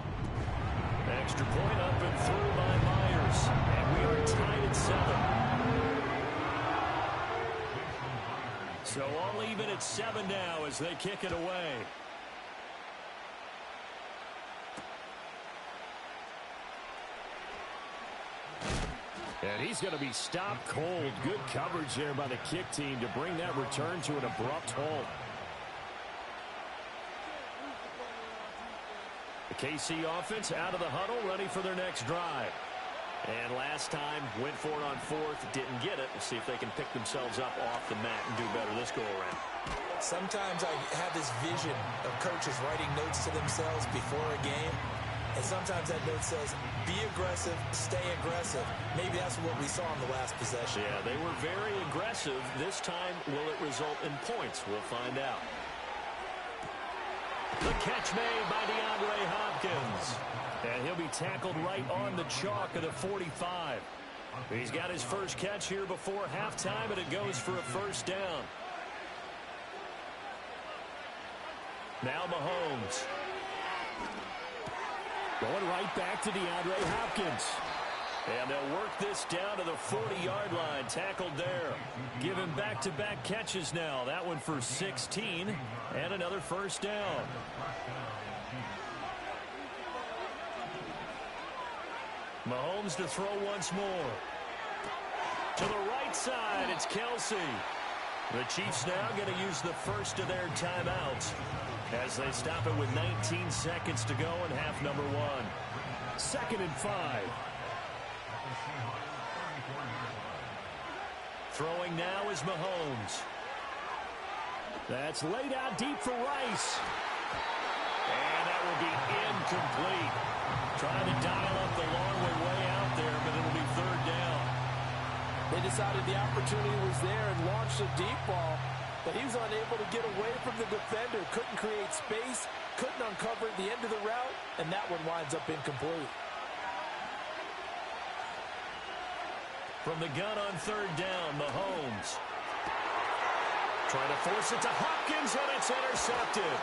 Extra point up and through by Myers. And we are tied at 7. So all even at 7 now as they kick it away. And he's going to be stopped cold. Good coverage there by the kick team to bring that return to an abrupt halt. The KC offense out of the huddle, ready for their next drive. And last time, went for it on 4th, didn't get it. We'll see if they can pick themselves up off the mat and do better this go-around. Sometimes I have this vision of coaches writing notes to themselves before a game, and sometimes that note says, be aggressive, stay aggressive. Maybe that's what we saw in the last possession. Yeah, they were very aggressive. This time, will it result in points? We'll find out. The catch made by DeAndre Hopkins. And he'll be tackled right on the chalk of the 45. He's got his first catch here before halftime, and it goes for a 1st down. Now Mahomes. Going right back to DeAndre Hopkins. And they'll work this down to the 40-yard line. Tackled there. Given back-to-back catches now. That one for 16 and another first down. Mahomes to throw once more. To the right side, it's Kelsey. The Chiefs now going to use the first of their timeouts as they stop it with 19 seconds to go in half number 1. 2nd and 5. Throwing now is Mahomes. That's laid out deep for Rice. And that will be incomplete. Trying to dial up the long way out there, but it'll be 3rd down. They decided the opportunity was there and launched a deep ball, but he was unable to get away from the defender. Couldn't create space, couldn't uncover the end of the route, and that one winds up incomplete. From the gun on 3rd down, Mahomes. Trying to force it to Hopkins, and it's intercepted.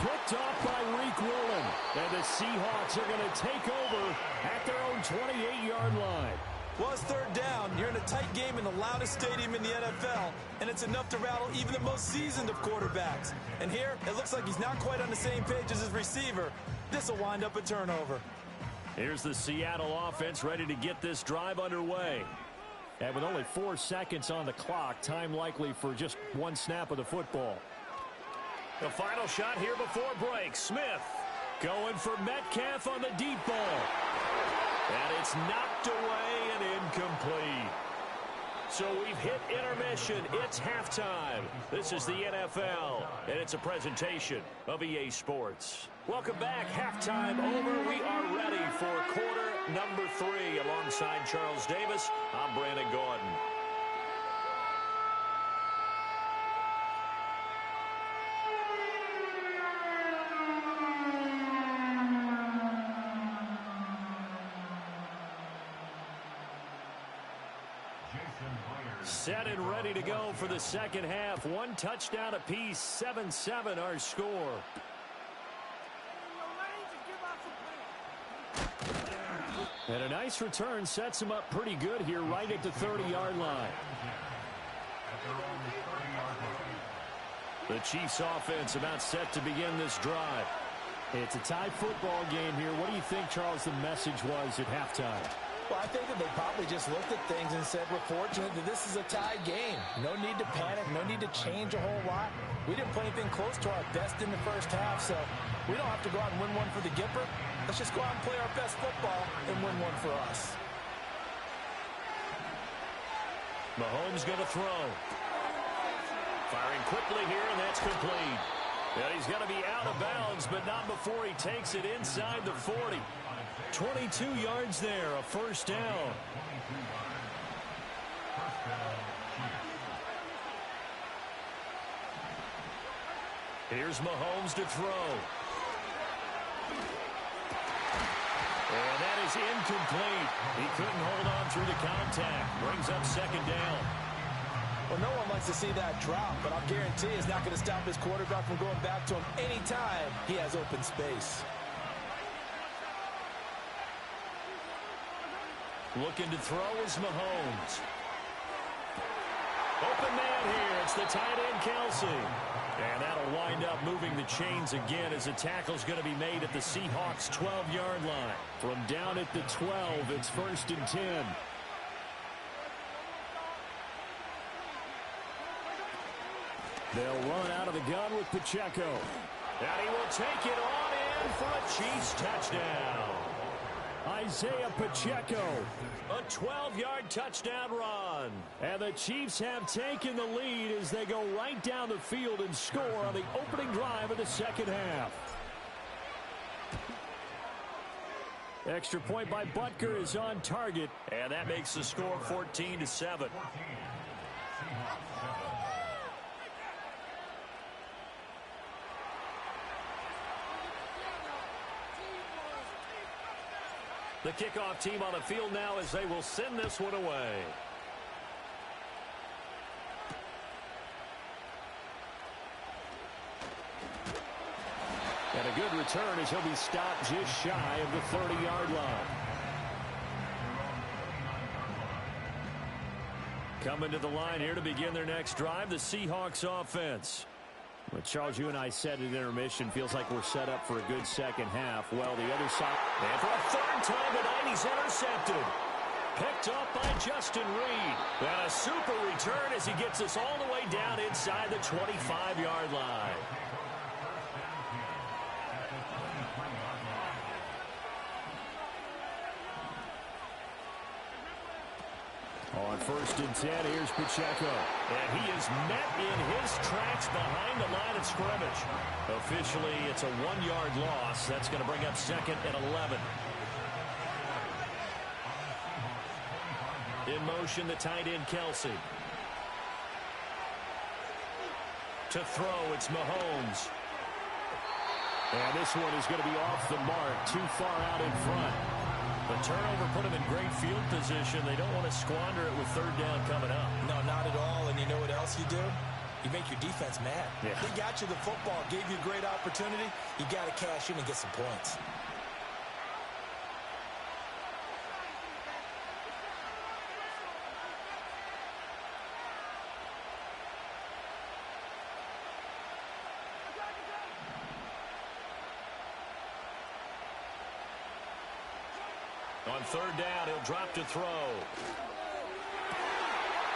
Picked off by Reek Willen. And the Seahawks are going to take over at their own 28-yard line. Well, it's 3rd down. You're in a tight game in the loudest stadium in the NFL, and it's enough to rattle even the most seasoned of quarterbacks. And here, it looks like he's not quite on the same page as his receiver. This will wind up a turnover. Here's the Seattle offense ready to get this drive underway. And with only 4 seconds on the clock, time likely for just one snap of the football. The final shot here before break. Smith going for Metcalf on the deep ball. And it's knocked away and incomplete. So we've hit intermission. It's halftime. This is the NFL, and it's a presentation of EA Sports. Welcome back. Halftime over. We are ready for quarter number 3. Alongside Charles Davis, I'm Brandon Gordon. Set and ready to go for the second half. 1 touchdown apiece, 7-7 our score. And a nice return sets him up pretty good here right at the 30-yard line. The Chiefs offense about set to begin this drive. It's a tie football game here. What do you think, Charles, the message was at halftime? Well, I think that they probably just looked at things and said, we're fortunate that this is a tie game. No need to panic, no need to change a whole lot. We didn't play anything close to our best in the first half, so we don't have to go out and win one for the Gipper. Let's just go out and play our best football and win one for us. Mahomes going to throw. Firing quickly here, and that's complete. And he's going to be out of bounds, but not before he takes it inside the 40. 22 yards there, a first down. Here's Mahomes to throw. And that is incomplete. He couldn't hold on through the contact. Brings up second down. Well, no one likes to see that drop, but I'll guarantee it's not going to stop his quarterback from going back to him anytime he has open space. Looking to throw is Mahomes. Open man here. It's the tight end, Kelsey. And that'll wind up moving the chains again as the tackle's going to be made at the Seahawks' 12-yard line. From down at the 12, it's 1st and 10. They'll run out of the gun with Pacheco. And he will take it on in for a Chiefs touchdown. Isaiah Pacheco, a 12-yard touchdown run. And the Chiefs have taken the lead as they go right down the field and score on the opening drive of the second half. Extra point by Butker is on target, and that makes the score 14-7. The kickoff team on the field now as they will send this one away. And a good return as he'll be stopped just shy of the 30-yard line. Coming to the line here to begin their next drive, the Seahawks offense. Well, Charles, you and I said at intermission, feels like we're set up for a good second half. Well, the other side. And for a third time tonight, he's intercepted. Picked up by Justin Reed. And a super return as he gets us all the way down inside the 25-yard line. On 1st and 10, here's Pacheco. And he is met in his tracks behind the line of scrimmage. Officially, it's a 1-yard loss. That's going to bring up 2nd and 11. In motion, the tight end, Kelsey. To throw, it's Mahomes. And this one is going to be off the mark, too far out in front. The turnover put him in great field position. They don't want to squander it with 3rd down coming up. No, not at all. And you know what else you do? You make your defense mad. Yeah. They got you the football, gave you a great opportunity. You got to cash in and get some points. On 3rd down, he'll drop to throw.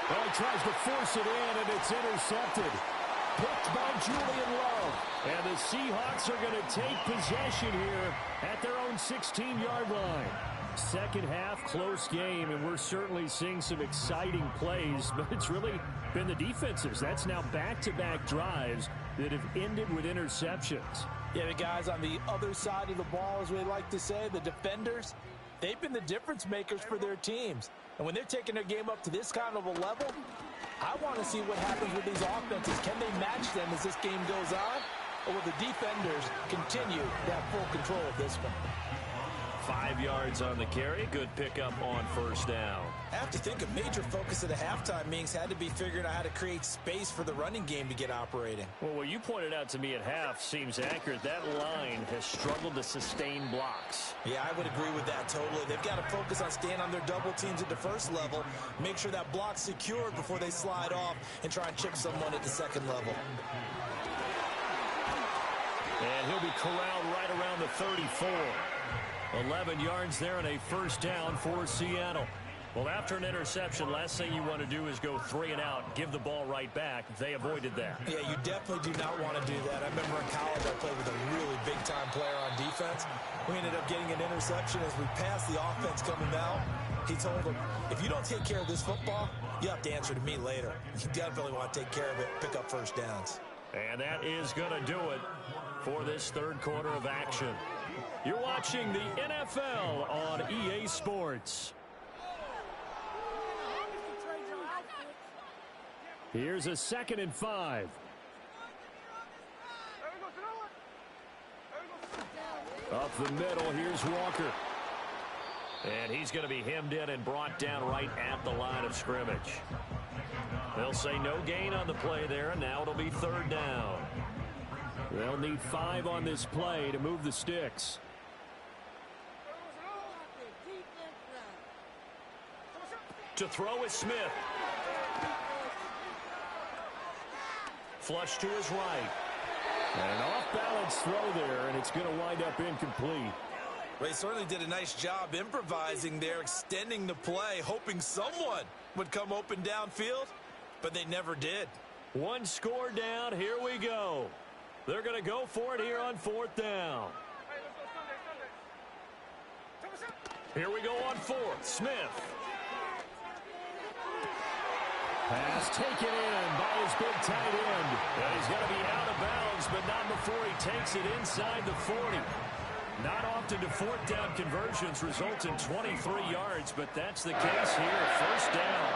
Well, he tries to force it in, and it's intercepted. Picked by Julian Love. And the Seahawks are going to take possession here at their own 16-yard line. Second half, close game, and we're certainly seeing some exciting plays, but it's really been the defenses. That's now back-to-back drives that have ended with interceptions. Yeah, the guys on the other side of the ball, as we like to say, the defenders, they've been the difference makers for their teams. And when they're taking their game up to this kind of a level, I want to see what happens with these offenses. Can they match them as this game goes on? Or will the defenders continue to have full control of this one? 5 yards on the carry. Good pickup on 1st down. I have to think a major focus at the halftime means had to be figuring out how to create space for the running game to get operating. Well, what you pointed out to me at half seems accurate. That line has struggled to sustain blocks. Yeah, I would agree with that totally. They've got to focus on staying on their double teams at the 1st level, make sure that block's secured before they slide off and try and chip someone at the 2nd level. And he'll be corralled right around the 34. 11 yards there and a 1st down for Seattle. Well, after an interception, last thing you want to do is go 3 and out, give the ball right back. They avoided that. Yeah, you definitely do not want to do that. I remember in college I played with a really big-time player on defense. We ended up getting an interception as we passed the offense coming out. He told him, if you don't take care of this football, you have to answer to me later. You definitely want to take care of it, pick up 1st downs. And that is going to do it for this 3rd quarter of action. You're watching the NFL on EA Sports. Here's a 2nd and 5. Up the middle, here's Walker. And he's going to be hemmed in and brought down right at the line of scrimmage. They'll say no gain on the play there, and now it'll be 3rd down. They'll need 5 on this play to move the sticks. To throw is Smith. Flush to his right. An off-balance throw there, and it's going to wind up incomplete. They certainly did a nice job improvising there, extending the play, hoping someone would come open downfield, but they never did. 1 score down. Here we go. They're going to go for it here on 4th down. Here we go on 4th. Smith. Pass taken in by his big tight end. And he's going to be out of bounds, but not before he takes it inside the 40. Not often do 4th down conversions result in 23 yards, but that's the case here. 1st down.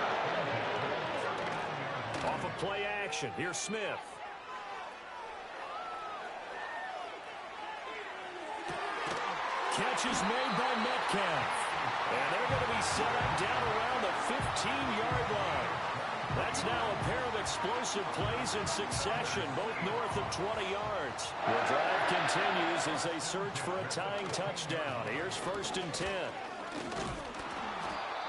Off of play action. Here's Smith. Catch is made by Metcalf. And they're going to be set up down around the 15-yard line. That's now a pair of explosive plays in succession, both north of 20 yards. The drive continues as they search for a tying touchdown. Here's 1st and 10.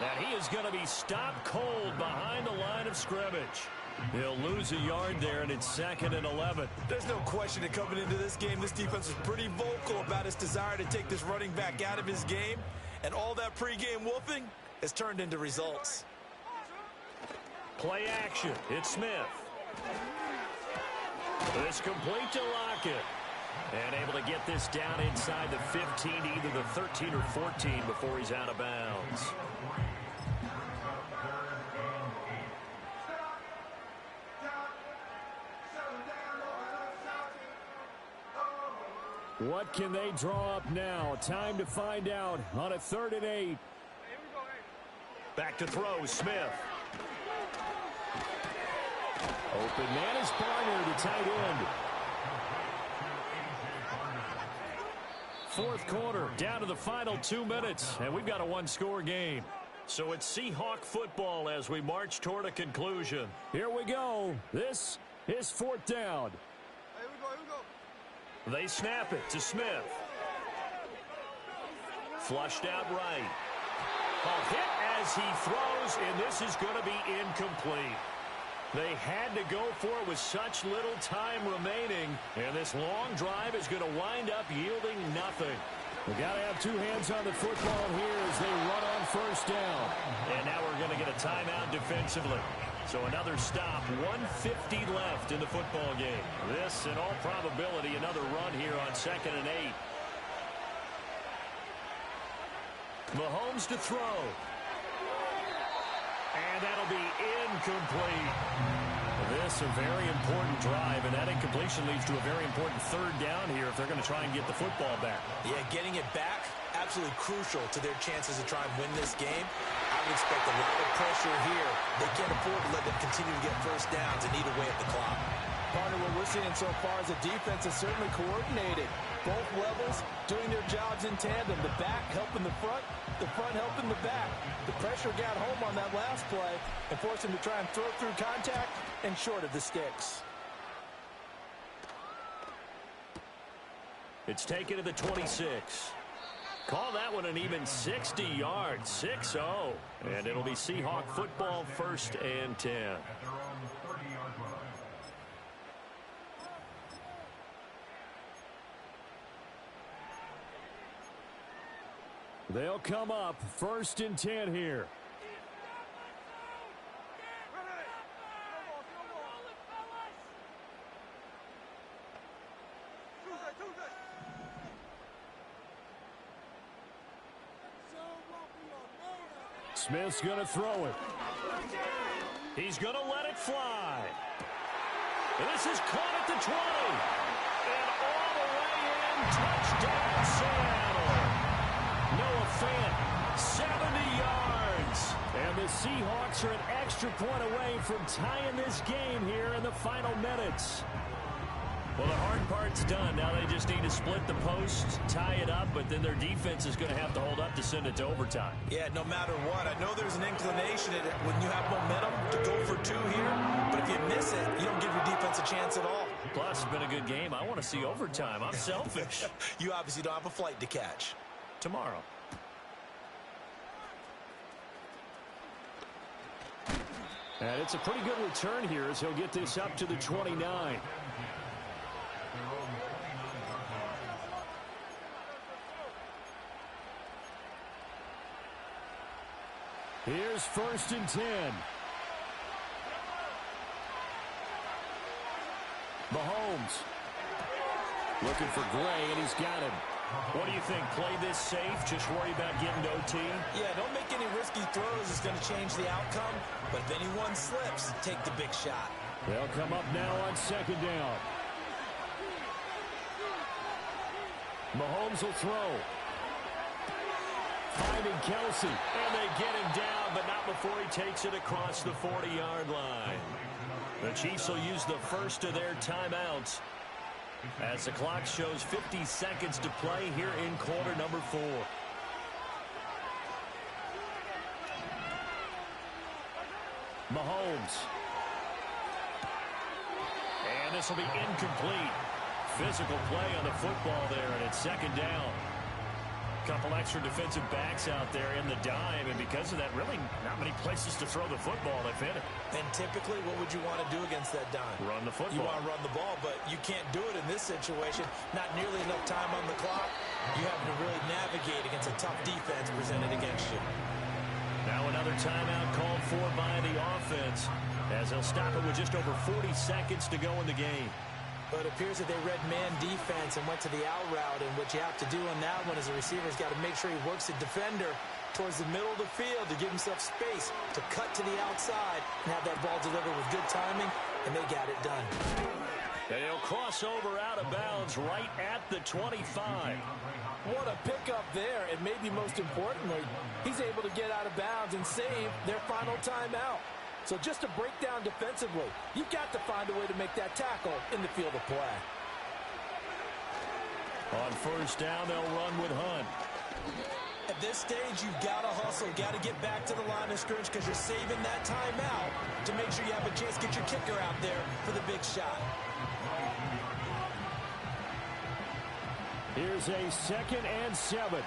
And he is going to be stopped cold behind the line of scrimmage. He'll lose a yard there, and it's 2nd and 11. There's no question that coming into this game, this defense was pretty vocal about its desire to take this running back out of his game. And all that pregame wolfing has turned into results. Play action. It's Smith. This complete to Lockett. And able to get this down inside the 15, either the 13 or 14 before he's out of bounds. What can they draw up now? Time to find out on a 3rd and 8. Back to throw, Smith. Open man is Barner, the tight end. 4th quarter, down to the final 2 minutes, and we've got a one-score game. So it's Seahawk football as we march toward a conclusion. Here we go. This is 4th down. They snap it to Smith. Flushed out right. A hit as he throws, and this is going to be incomplete. They had to go for it with such little time remaining, and this long drive is going to wind up yielding nothing. We got to have 2 hands on the football here as they run on 1st down. And now we're going to get a timeout defensively. So another stop, 1:50 left in the football game. This, in all probability, another run here on 2nd and 8. Mahomes to throw. And that'll be incomplete. This a very important drive, and that incompletion leads to a very important 3rd down here if they're going to try and get the football back. Yeah, getting it back, absolutely crucial to their chances to try and win this game. I would expect a lot of pressure here. They can't afford to let them continue to get 1st downs and eat away at the clock. Partner, what we're seeing so far is a defense is certainly coordinated. Both levels doing their jobs in tandem. The back helping the front helping the back. The pressure got home on that last play and forced him to try and throw through contact and short of the sticks. It's taken to the 26. Call that one an even 60 yards, 6-0. And it'll be Seahawk football, 1st and 10. They'll come up 1st and 10 here. Smith's going to throw it. He's going to let it fly. This is caught at the 20. And all the way in, touchdown Seattle. Noah Fant, 70 yards. And the Seahawks are an extra point away from tying this game here in the final minutes. Well, the hard part's done. Now they just need to split the post, tie it up, but then their defense is going to have to hold up to send it to overtime. Yeah, no matter what. I know there's an inclination when you have momentum to go for 2 here, but if you miss it, you don't give your defense a chance at all. Plus, it's been a good game. I want to see overtime. I'm selfish. You obviously don't have a flight to catch. Tomorrow. And it's a pretty good return here as he'll get this up to the 29. Here's 1st and 10. Mahomes looking for Gray, and he's got him. What do you think? Play this safe? Just worry about getting to OT? Yeah, don't make any risky throws. It's going to change the outcome. But if anyone slips, take the big shot. They'll come up now on 2nd down. Mahomes will throw. Finding Kelsey. And they get him down, but not before he takes it across the 40-yard line. The Chiefs will use the first of their timeouts as the clock shows 50 seconds to play here in quarter number 4. Mahomes. And this will be incomplete. Physical play on the football there, and it's 2nd down. couple extra defensive backs out there in the dime, and because of that, really not many places to throw the football if any. And typically, what would you want to do against that dime? Run the football. You want to run the ball, but you can't do it in this situation. Not nearly enough time on the clock. You have to really navigate against a tough defense presented against you. Now another timeout called for by the offense, as they'll stop it with just over 40 seconds to go in the game. But it appears that they read man defense and went to the out route, and what you have to do on that one is the receiver's got to make sure he works the defender towards the middle of the field to give himself space to cut to the outside and have that ball delivered with good timing, and they got it done. And he'll cross over out of bounds right at the 25. What a pickup there, and maybe most importantly, he's able to get out of bounds and save their final timeout. So just to break down defensively, you've got to find a way to make that tackle in the field of play. On first down, they'll run with Hunt. At this stage, you've got to hustle, got to get back to the line of scrimmage because you're saving that timeout to make sure you have a chance to get your kicker out there for the big shot. Here's a 2nd and 7.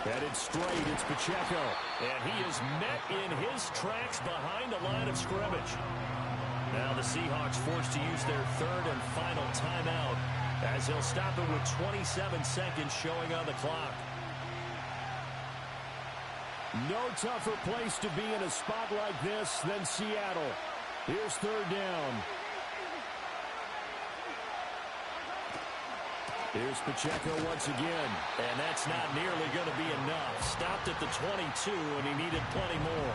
Headed straight, it's Pacheco. And he is met in his tracks behind the line of scrimmage. Now the Seahawks forced to use their 3rd and final timeout as they'll stop it with 27 seconds showing on the clock. No tougher place to be in a spot like this than Seattle. Here's 3rd down. Here's Pacheco once again, and that's not nearly going to be enough. Stopped at the 22, and he needed plenty more.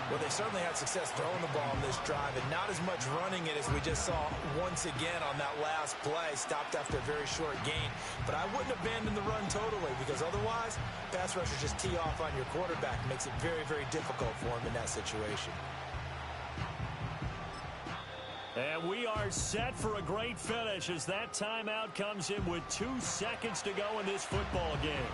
Well, they certainly had success throwing the ball on this drive, and not as much running it as we just saw once again on that last play. Stopped after a very short gain. But I wouldn't abandon the run totally, because otherwise, pass rushers just tee off on your quarterback. Makes it very, very difficult for him in that situation. And we are set for a great finish as that timeout comes in with 2 seconds to go in this football game.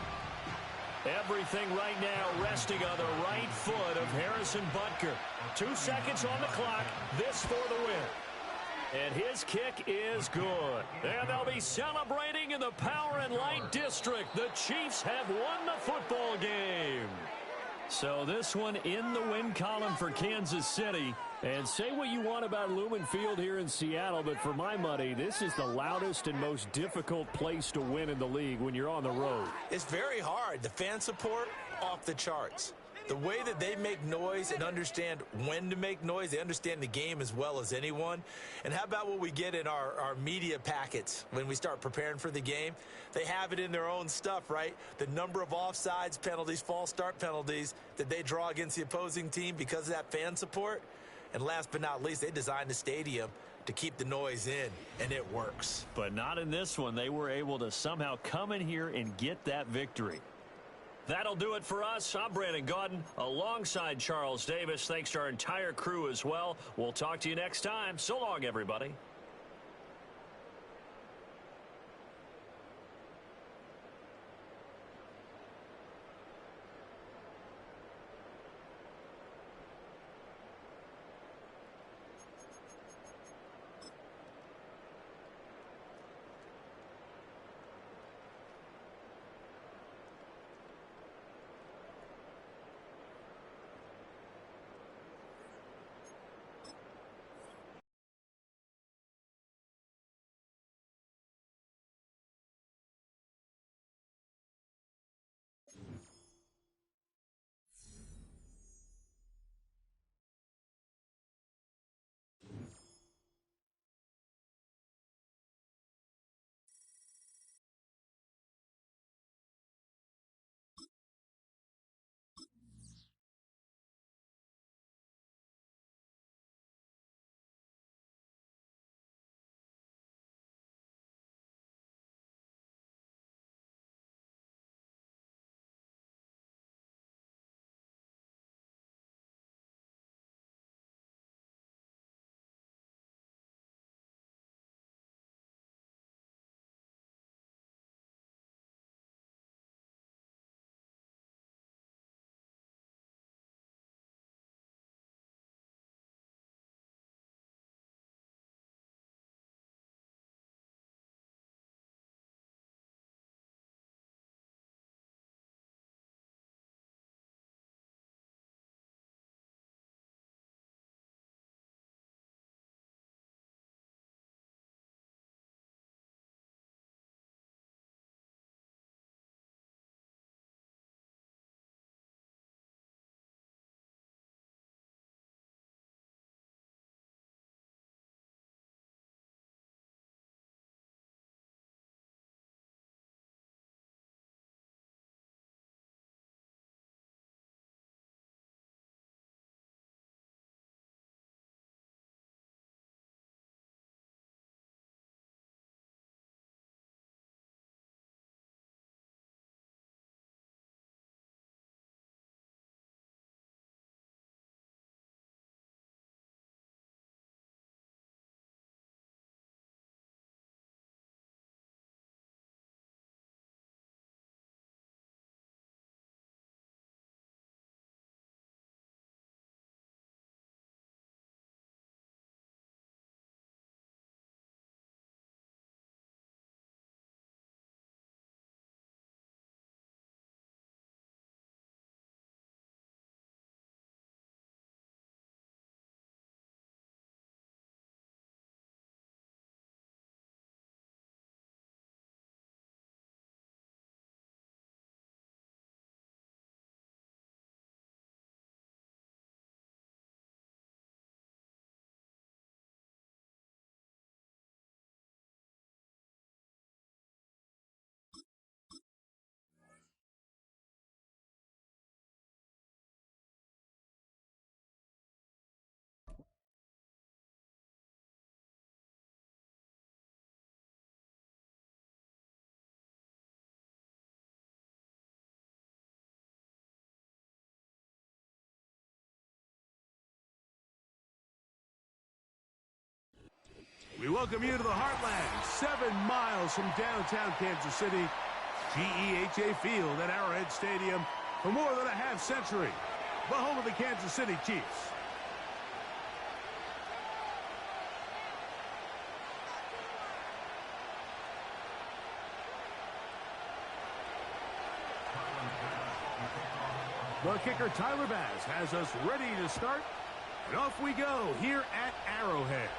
Everything right now resting on the right foot of Harrison Butker. 2 seconds on the clock. This for the win. And his kick is good. And they'll be celebrating in the Power and Light District. The Chiefs have won the football game. So this one in the win column for Kansas City. And say what you want about Lumen Field here in Seattle, but for my money, this is the loudest and most difficult place to win in the league when you're on the road. It's very hard. The fan support, off the charts. The way that they make noise and understand when to make noise, they understand the game as well as anyone. And how about what we get in our media packets when we start preparing for the game? They have it in their own stuff, right? The number of offsides penalties, false start penalties that they draw against the opposing team because of that fan support. And last but not least, they designed the stadium to keep the noise in, and it works. But not in this one. They were able to somehow come in here and get that victory. That'll do it for us. I'm Brandon Gaudin alongside Charles Davis. Thanks to our entire crew as well. We'll talk to you next time. So long, everybody. welcome you to the Heartland, 7 miles from downtown Kansas City, GEHA Field at Arrowhead Stadium for more than a half century, the home of the Kansas City Chiefs. The kicker, Tyler Bass, has us ready to start. And off we go here at Arrowhead.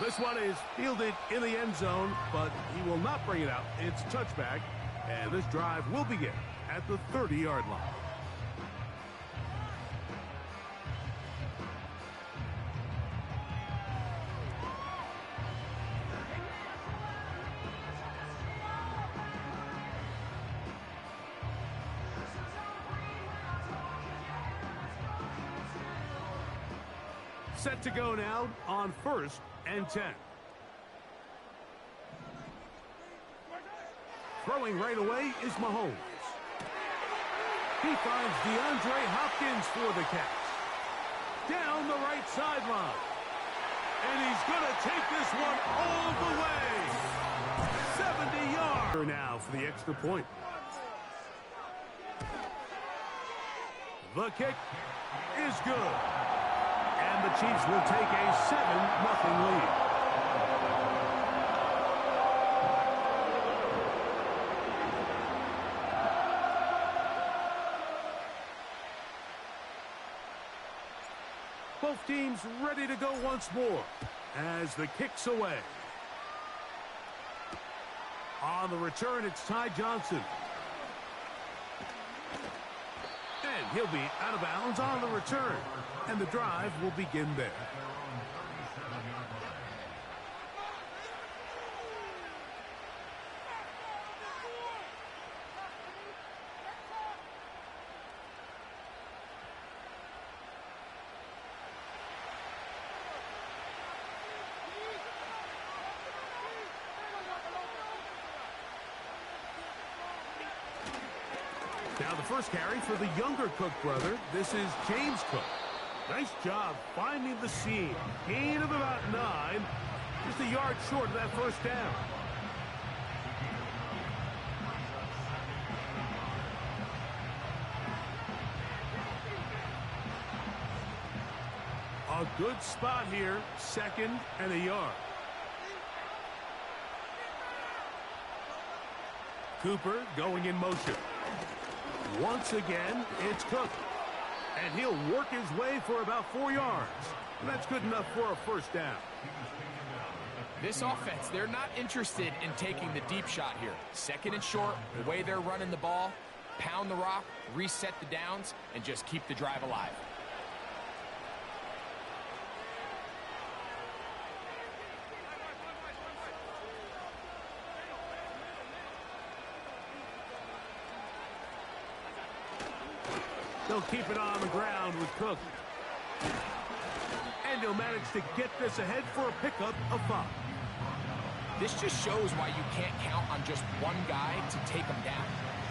This one is fielded in the end zone, but he will not bring it out. It's touchback, and this drive will begin at the 30-yard line. Set to go now on 1st and 10. Throwing right away is Mahomes. He finds DeAndre Hopkins for the catch. Down the right sideline. And he's going to take this one all the way. 70 yards. Now for the extra point. The kick is good. And the Chiefs will take a 7-0 lead. Both teams ready to go once more as the kick's away. On the return, it's Ty Johnson. And he'll be out of bounds on the return. And the drive will begin there. Now the first carry for the younger Cook brother. This is James Cook. Nice job finding the seam. Gain of about 9. Just a yard short of that first down. A good spot here. 2nd and a yard. Cooper going in motion. Once again, it's Cook. And he'll work his way for about 4 yards. And that's good enough for a first down. This offense, they're not interested in taking the deep shot here. 2nd and short, the way they're running the ball, pound the rock, reset the downs, and just keep the drive alive. They'll keep it on the ground with Cook. And he'll manage to get this ahead for a pickup of 5. This just shows why you can't count on just one guy to take him down.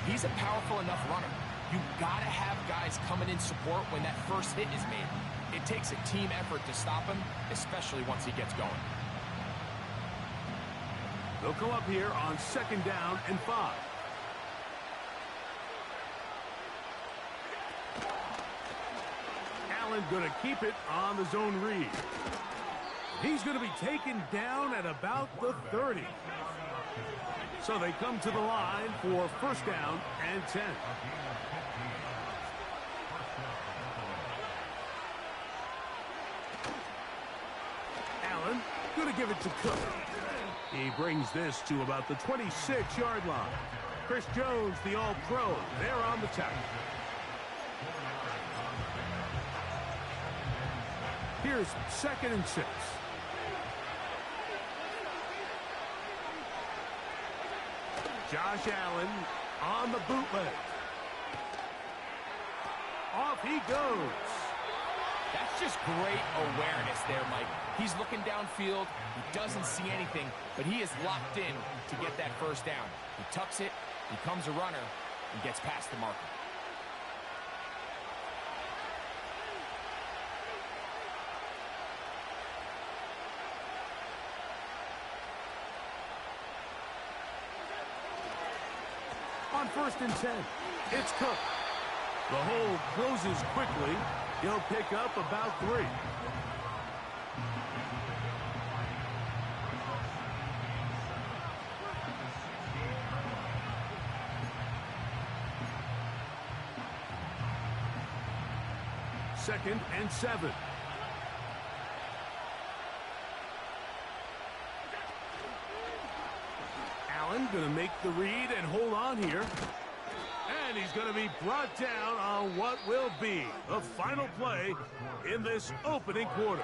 He's a powerful enough runner. You gotta have guys coming in support when that first hit is made. It takes a team effort to stop him, especially once he gets going. They'll come up here on 2nd down and 5. Going to keep it on the zone read. He's going to be taken down at about the 30. So they come to the line for 1st down and 10. Allen going to give it to Cook. He brings this to about the 26-yard line. Chris Jones, the All-Pro, there on the tackle. Here's 2nd and 6. Josh Allen on the bootleg. Off he goes. That's just great awareness there, Mike. He's looking downfield. He doesn't see anything, but he is locked in to get that first down. He tucks it, becomes a runner, and gets past the marker. first and 10. It's Cook. The hole closes quickly. He'll pick up about 3. Second and 7. Allen going to make the read and hold on here. And he's going to be brought down on what will be the final play in this opening quarter.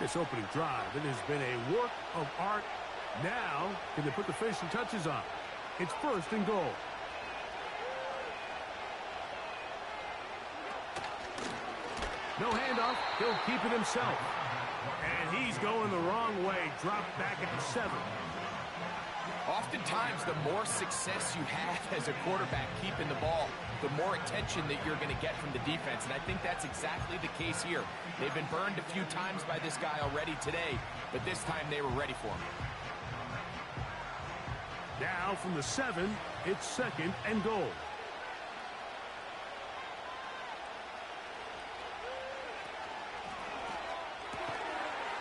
This opening drive, it has been a work of art. Now, can they put the finishing touches on? It's first and goal. No handoff. He'll keep it himself. And he's going the wrong way. Dropped back at the 7. Oftentimes, the more success you have as a quarterback keeping the ball, the more attention that you're going to get from the defense. And I think that's exactly the case here. They've been burned a few times by this guy already today, but this time they were ready for him. Now from the 7, it's second and goal.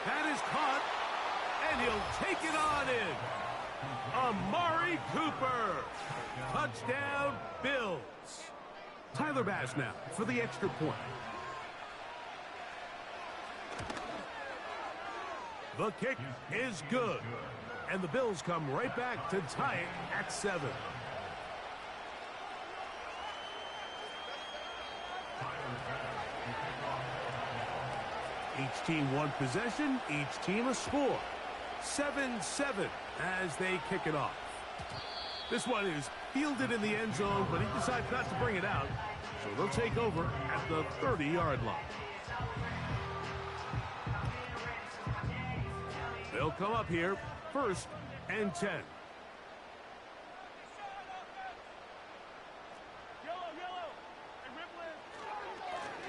That is caught, and he'll take it on in. Amari Cooper. Touchdown, Bills. Tyler Bass now for the extra point. The kick is good. And the Bills come right back to tie it at 7. Each team one possession, each team a score. 7-7 as they kick it off. This one is fielded in the end zone, but he decides not to bring it out. So they'll take over at the 30-yard line. They'll come up here, first and 10.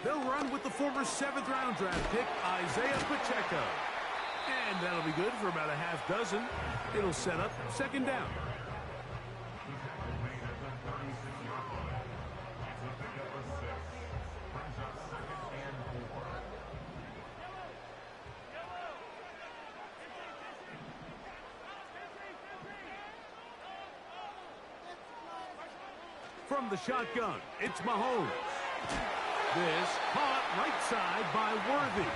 They'll run with the former 7th-round draft pick, Isaiah Pacheco. And that'll be good for about a half dozen. It'll set up second down. From the shotgun, it's Mahomes. This caught right side by Worthy.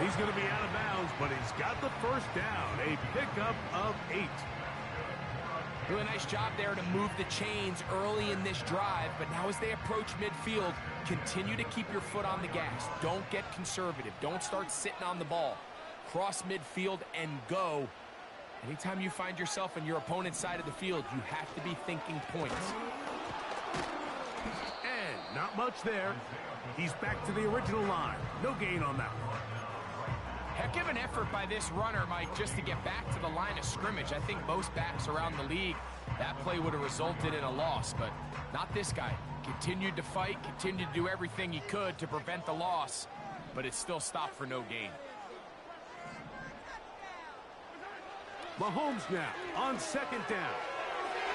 He's going to be out of bounds, but he's got the first down. A pickup of 8. Really nice job there to move the chains early in this drive, but now as they approach midfield, continue to keep your foot on the gas. Don't get conservative. Don't start sitting on the ball. Cross midfield and go. Anytime you find yourself on your opponent's side of the field, you have to be thinking points. And not much there. He's back to the original line. No gain on that one. Heck of an effort by this runner, Mike, just to get back to the line of scrimmage. I think most backs around the league, that play would have resulted in a loss, but not this guy. Continued to fight, continued to do everything he could to prevent the loss, but it still stopped for no gain. Mahomes now on second down.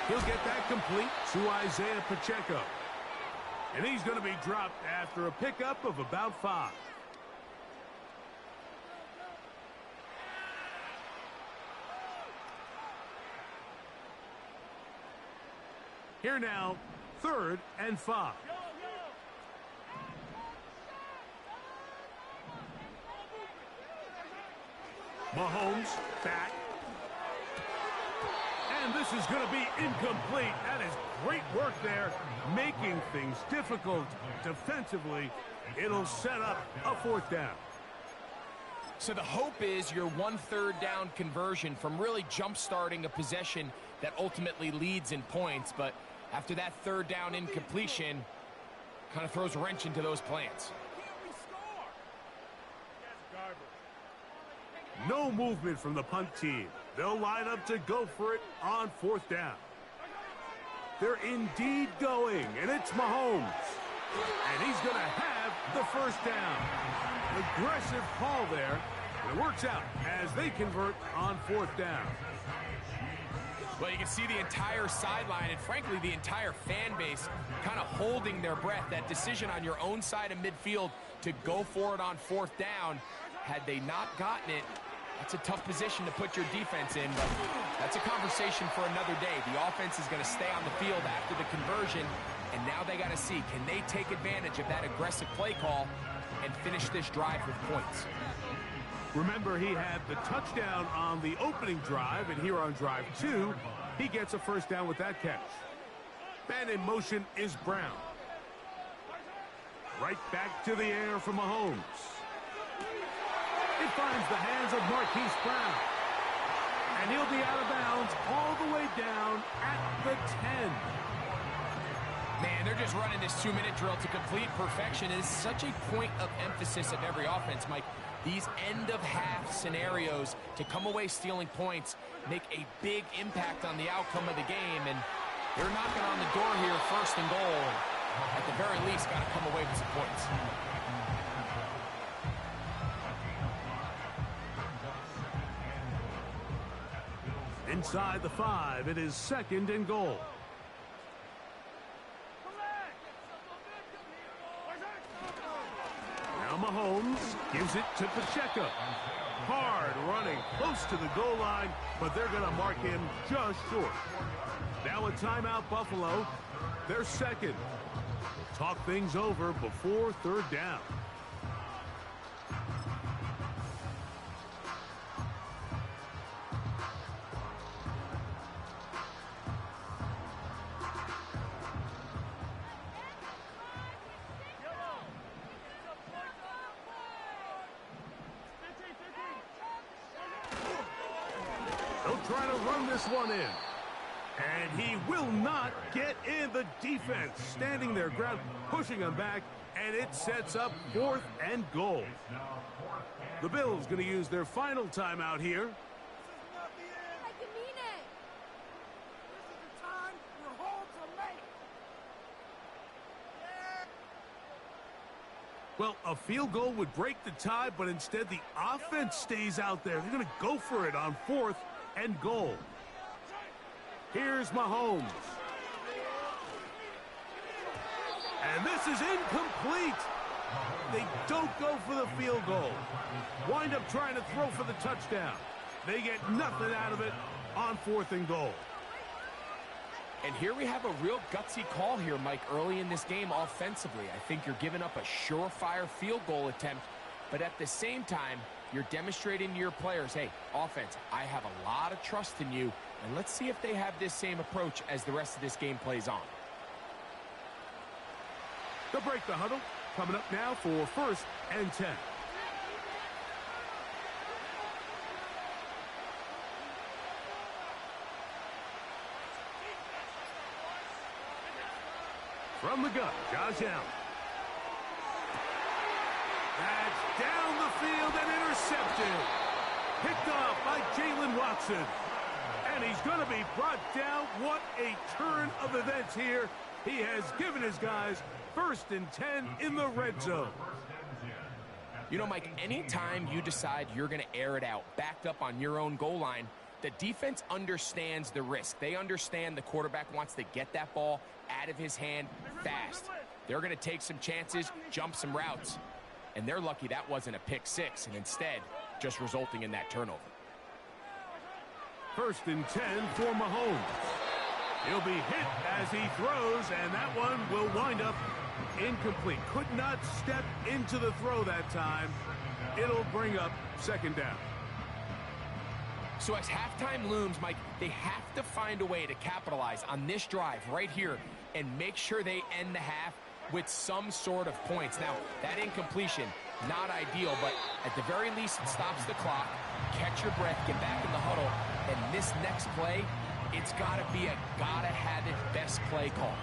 He'll get that complete to Isaiah Pacheco. And he's going to be dropped after a pickup of about 5. Here now, 3rd and 5. Mahomes back. And this is going to be incomplete. That is great work there, making things difficult defensively. It'll set up a 4th down. So the hope is your 1/3 down conversion from really jump-starting a possession that ultimately leads in points. But after that 3rd down incompletion, kind of throws a wrench into those plans. No movement from the punt team. They'll line up to go for it on 4th down. They're indeed going, and it's Mahomes. And he's going to have the first down. Aggressive call there. It works out as they convert on 4th down. Well, you can see the entire sideline and, frankly, the entire fan base kind of holding their breath. That decision on your own side of midfield to go for it on 4th down, had they not gotten it, that's a tough position to put your defense in, but that's a conversation for another day. The offense is going to stay on the field after the conversion, and now they got to see, can they take advantage of that aggressive play call and finish this drive with points? Remember, he had the touchdown on the opening drive, and here on drive 2, he gets a first down with that catch. Man in motion is Brown. Right back to the air for Mahomes. It finds the hands of Marquise Brown. And he'll be out of bounds all the way down at the 10. Man, they're just running this 2-minute drill to complete perfection. It is such a point of emphasis of every offense, Mike. These end-of-half scenarios to come away stealing points make a big impact on the outcome of the game, and they're knocking on the door here, 1st and goal. At the very least, got to come away with some points. Inside the 5, it is 2nd and goal. Now Mahomes gives it to Pacheco. Hard running, close to the goal line, but they're going to mark him just short. Now a timeout, Buffalo. They're 2nd. Talk things over before 3rd down. They'll try to run this one in. And he will not get in. The defense standing their ground, pushing him back, and it sets up 4th and goal. The Bills going to use their final timeout here. Well, a field goal would break the tie, but instead the offense stays out there. They're going to go for it on 4th and goal. Here's Mahomes. And this is incomplete. They don't go for the field goal. Wind up trying to throw for the touchdown. They get nothing out of it on 4th and goal. And here we have a real gutsy call here, Mike, early in this game offensively. I think you're giving up a surefire field goal attempt, but at the same time, you're demonstrating to your players, hey, offense, I have a lot of trust in you, and let's see if they have this same approach as the rest of this game plays on. They'll break the huddle. Coming up now for 1st and 10. From the gun, Josh Allen. That's down the field and intercepted. Picked off by Jalen Watson. And he's going to be brought down. What a turn of events here. He has given his guys 1st and 10 in the red zone. You know, Mike, anytime you decide you're going to air it out, backed up on your own goal line, the defense understands the risk. They understand the quarterback wants to get that ball out of his hand fast. They're going to take some chances, jump some routes, and they're lucky that wasn't a pick 6, and instead just resulting in that turnover. 1st and 10 for Mahomes. He'll be hit as he throws, and that one will wind up incomplete. Could not step into the throw that time. It'll bring up 2nd down. So as halftime looms, Mike, they have to find a way to capitalize on this drive right here and make sure they end the half with some sort of points. Now, that incompletion, not ideal, but at the very least, it stops the clock. Catch your breath, get back in the huddle, and this next play, it's got to be a gotta-have-it best play call.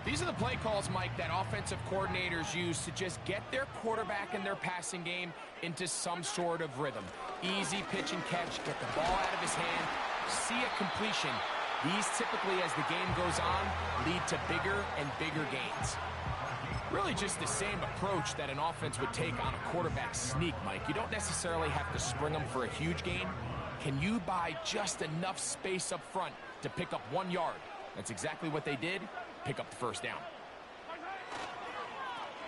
These are the play calls, Mike, that offensive coordinators use to just get their quarterback and their passing game into some sort of rhythm. Easy pitch and catch, get the ball out of his hand, see a completion. These typically, as the game goes on, lead to bigger and bigger gains. Really just the same approach that an offense would take on a quarterback sneak, Mike. You don't necessarily have to spring them for a huge gain. Can you buy just enough space up front to pick up 1 yard? That's exactly what they did. Pick up the first down.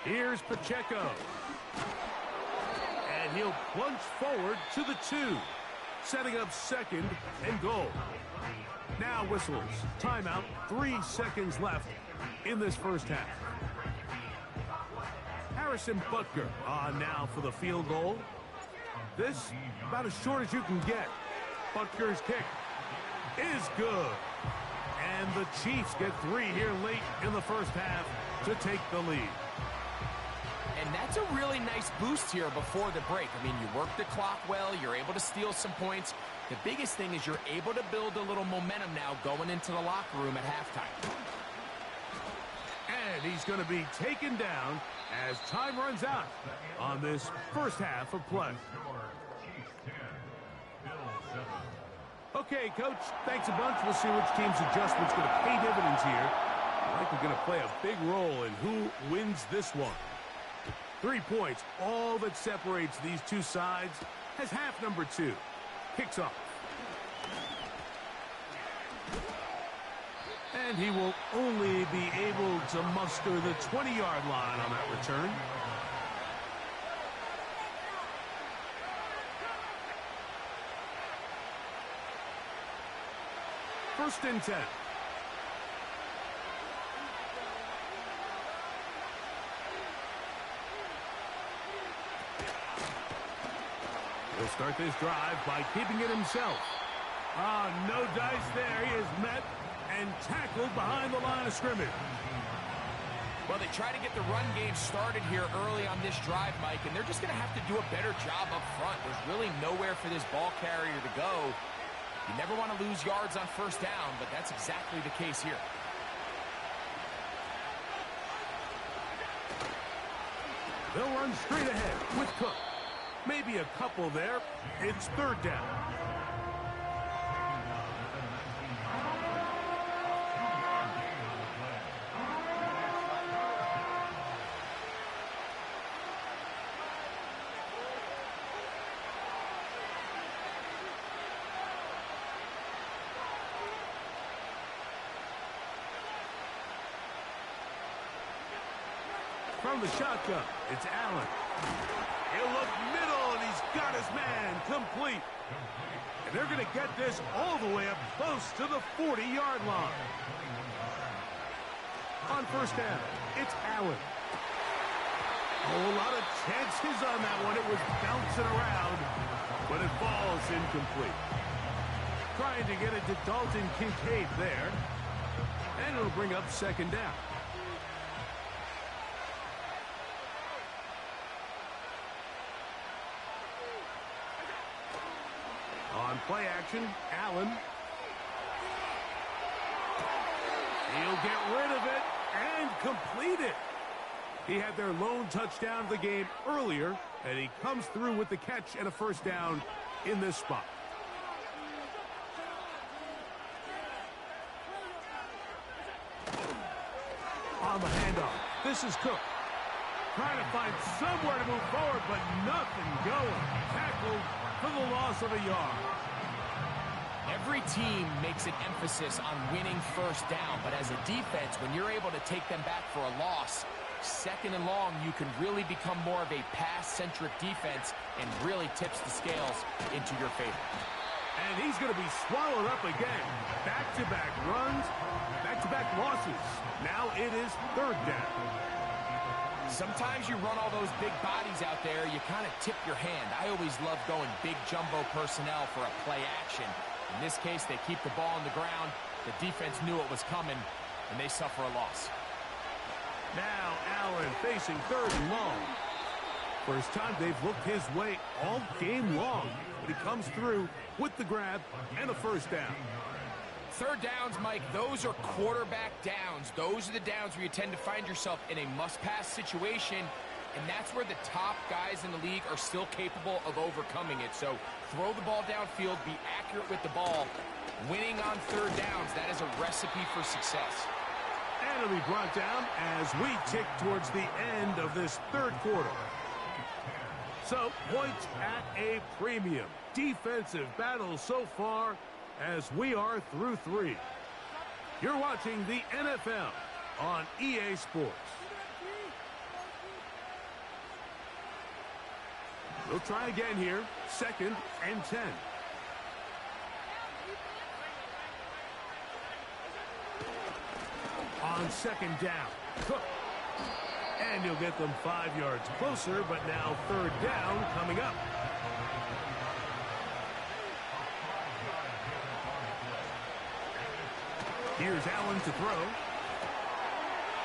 Here's Pacheco. And he'll plunge forward to the 2. Setting up 2nd and goal. Now whistles. Timeout. 3 seconds left in this first half. Harrison Butker on now for the field goal. This about as short as you can get. Butker's kick is good. And the Chiefs get 3 here late in the first half to take the lead. And that's a really nice boost here before the break. I mean, you work the clock well. You're able to steal some points. The biggest thing is you're able to build a little momentum now going into the locker room at halftime. And he's going to be taken down as time runs out on this first half of play. Okay, Coach, thanks a bunch. We'll see which team's adjustment's going to pay dividends here. I think we're going to play a big role in who wins this one. 3 points, all that separates these two sides, as half number 2 kicks off. And he will only be able to muster the 20-yard line on that return. First and 10. He'll start this drive by keeping it himself. No dice there. He is met and tackled behind the line of scrimmage. Well, they try to get the run game started here early on this drive, Mike, and they're just going to have to do a better job up front. There's really nowhere for this ball carrier to go. You never want to lose yards on first down, but that's exactly the case here. They'll run straight ahead with Cook. Maybe a couple there. It's 3rd down. From the shotgun, it's Allen. He'll look middle, and he's got his man complete. And they're going to get this all the way up close to the 40-yard line. On first down, it's Allen. A lot of chances on that one. It was bouncing around, but it falls incomplete. Trying to get it to Dalton Kincaid there. And it'll bring up 2nd down. On play action, Allen. He'll get rid of it and complete it. He had their lone touchdown of the game earlier, and he comes through with the catch and a first down in this spot. On the handoff, this is Cook. Trying to find somewhere to move forward, but nothing going. Tackled for the loss of a yard. Every team makes an emphasis on winning first down, but as a defense, when you're able to take them back for a loss, 2nd and long, you can really become more of a pass-centric defense and really tips the scales into your favor. And he's going to be swallowed up again. Back-to-back runs, back-to-back losses. Now it is 3rd down. Sometimes you run all those big bodies out there, you kind of tip your hand. I always love going big jumbo personnel for a play action. In this case, they keep the ball on the ground. The defense knew it was coming, and they suffer a loss. Now Allen facing 3rd and long. First time they've looked his way all game long, but he comes through with the grab and a first down. 3rd downs, Mike, those are quarterback downs. Those are the downs where you tend to find yourself in a must-pass situation, and that's where the top guys in the league are still capable of overcoming it. So throw the ball downfield, be accurate with the ball. Winning on third downs, that is a recipe for success. And it'll be brought down as we tick towards the end of this third quarter. So, points at a premium. Defensive battle so far as we are through 3. You're watching the NFL on EA Sports. We'll try again here. 2nd and 10. On 2nd down, Cook. And you'll get them 5 yards closer, but now 3rd down coming up. Here's Allen to throw.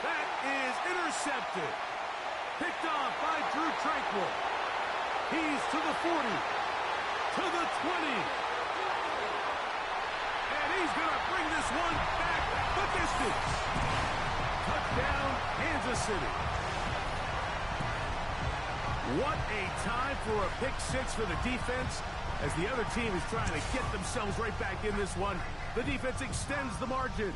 That is intercepted. Picked off by Drew Tranquill. He's to the 40, to the 20. And he's going to bring this one back the distance. Touchdown, Kansas City. What a time for a pick 6 for the defense as the other team is trying to get themselves right back in this one. The defense extends the margin.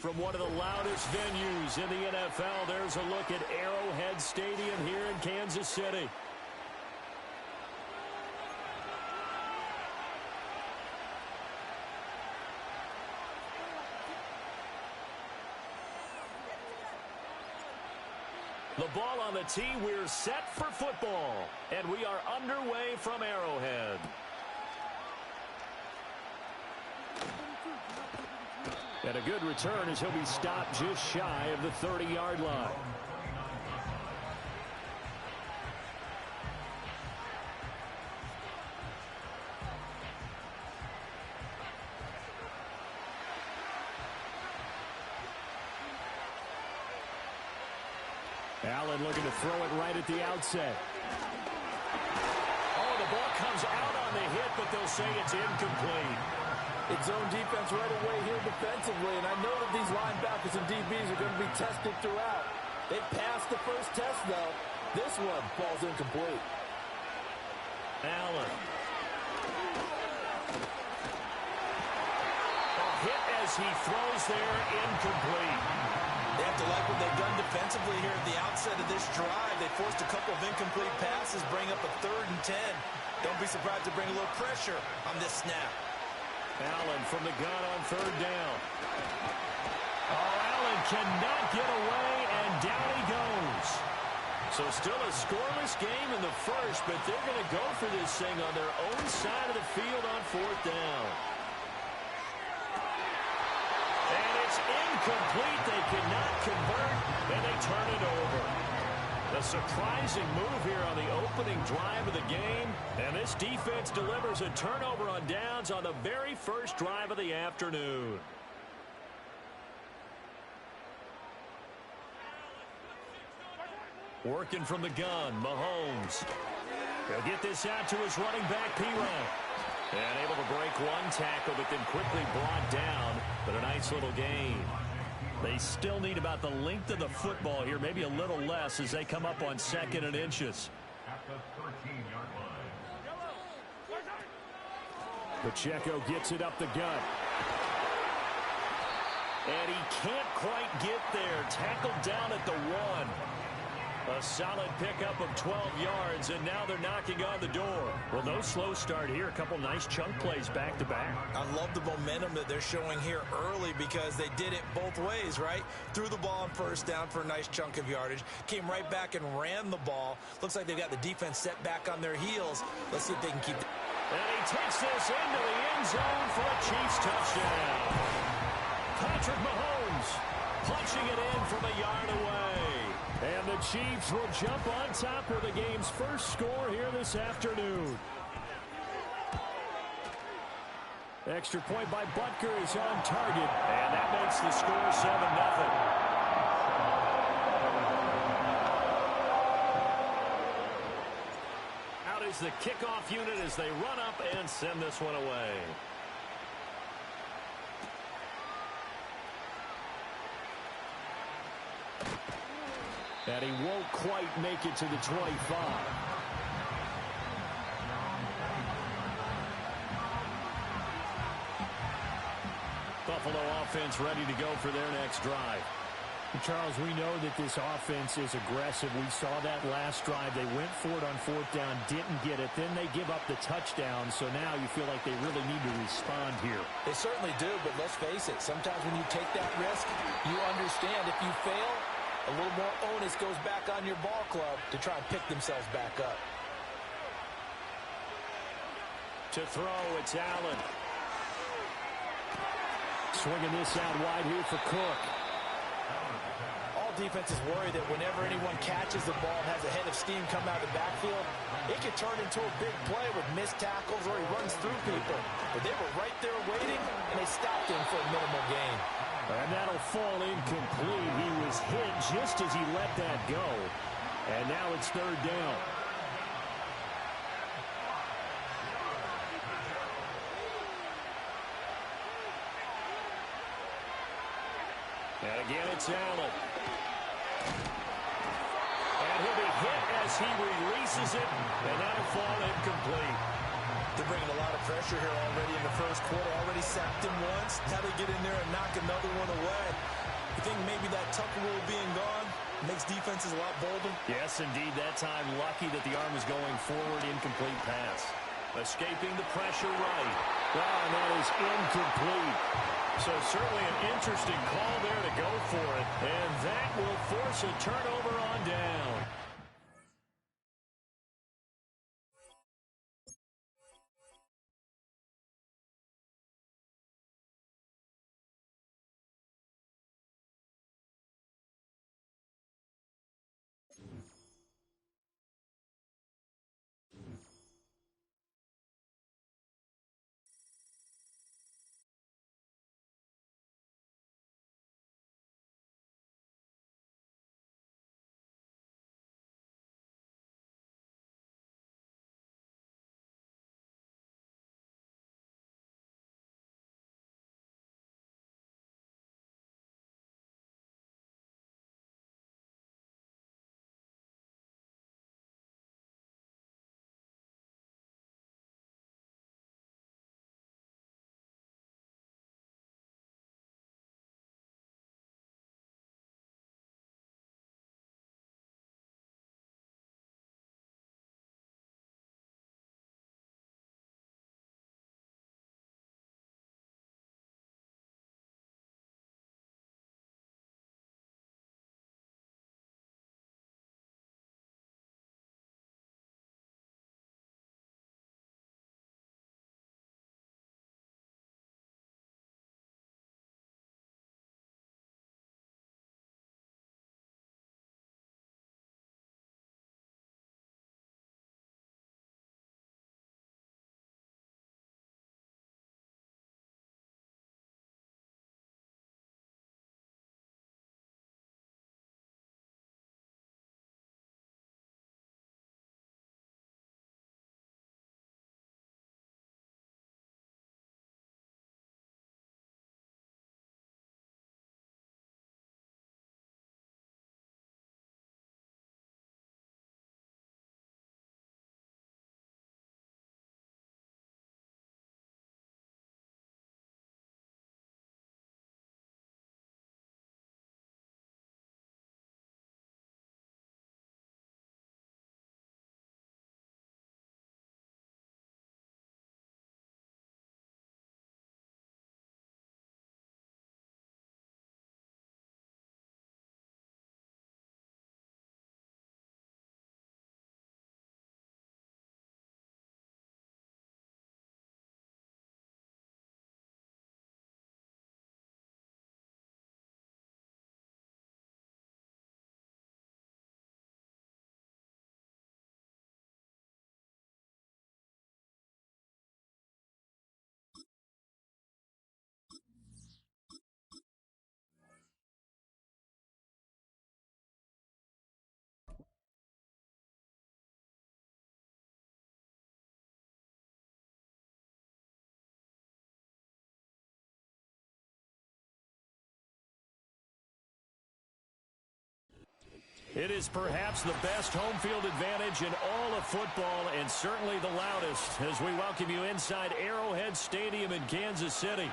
From one of the loudest venues in the NFL, there's a look at Arrowhead Stadium here in Kansas City. The ball on the tee, we're set for football, and we are underway from Arrowhead. And a good return as he'll be stopped just shy of the 30-yard line. Allen looking to throw it right at the outset. Oh, the ball comes out on the hit, but they'll say it's incomplete. It's zone defense right away here defensively, and I know that these linebackers and DBs are going to be tested throughout. They passed the first test, though. This one falls incomplete. Allen. A hit as he throws there, incomplete. They have to like what they've done defensively here at the outset of this drive. They forced a couple of incomplete passes, bring up a 3rd and 10. Don't be surprised to bring a little pressure on this snap. Allen from the gun on 3rd down. Oh, Allen cannot get away, and down he goes. So still a scoreless game in the first, but they're going to go for this thing on their own side of the field on fourth down. And it's incomplete. They cannot convert, and they turn it over. A surprising move here on the opening drive of the game, and this defense delivers a turnover on downs on the very first drive of the afternoon. Working from the gun, Mahomes. He'll get this out to his running back, P-Ryan. And able to break one tackle, but then quickly brought down. But a nice little gain. They still need about the length of the football here, maybe a little less as they come up on 2nd and inches. At the 13-yard line. Pacheco gets it up the gut. And he can't quite get there. Tackled down at the 1. A solid pickup of 12 yards, and now they're knocking on the door. Well, no slow start here. A couple nice chunk plays back-to-back. I love the momentum that they're showing here early because they did it both ways, right? Threw the ball on first down for a nice chunk of yardage. Came right back and ran the ball. Looks like they've got the defense set back on their heels. Let's see if they can keep... And he takes this into the end zone for a Chiefs touchdown. Patrick Mahomes punching it in from a yard away. And the Chiefs will jump on top with the game's first score here this afternoon. Extra point by Butker is on target. And that makes the score 7-0. Out is the kickoff unit as they run up and send this one away. And he won't quite make it to the 25. Buffalo offense ready to go for their next drive. Charles, we know that this offense is aggressive. We saw that last drive. They went for it on fourth down, didn't get it. Then they give up the touchdown. So now you feel like they really need to respond here. They certainly do, but let's face it. Sometimes when you take that risk, you understand if you fail, a little more onus goes back on your ball club to try and pick themselves back up. To throw, it's Allen. Swinging this out wide here for Cook. All defenses worry that whenever anyone catches the ball and has a head of steam come out of the backfield, it could turn into a big play with missed tackles or he runs through people. But they were right there waiting, and they stopped him for a minimal gain. And that'll fall incomplete. He was hit just as he let that go. And now it's third down. And again, it's Allen. And he'll be hit as he releases it. And that'll fall incomplete. They're bringing a lot of pressure here already in the first quarter. Already sacked him once. How they get in there and knock another one away. You think maybe that Tucker rule being gone makes defenses a lot bolder? Yes, indeed. That time, lucky that the arm was going forward. Incomplete pass. Escaping the pressure right. Wow, and that is incomplete. So certainly an interesting call there to go for it. And that will force a turnover on down. It is perhaps the best home field advantage in all of football, and certainly the loudest, as we welcome you inside Arrowhead Stadium in Kansas City.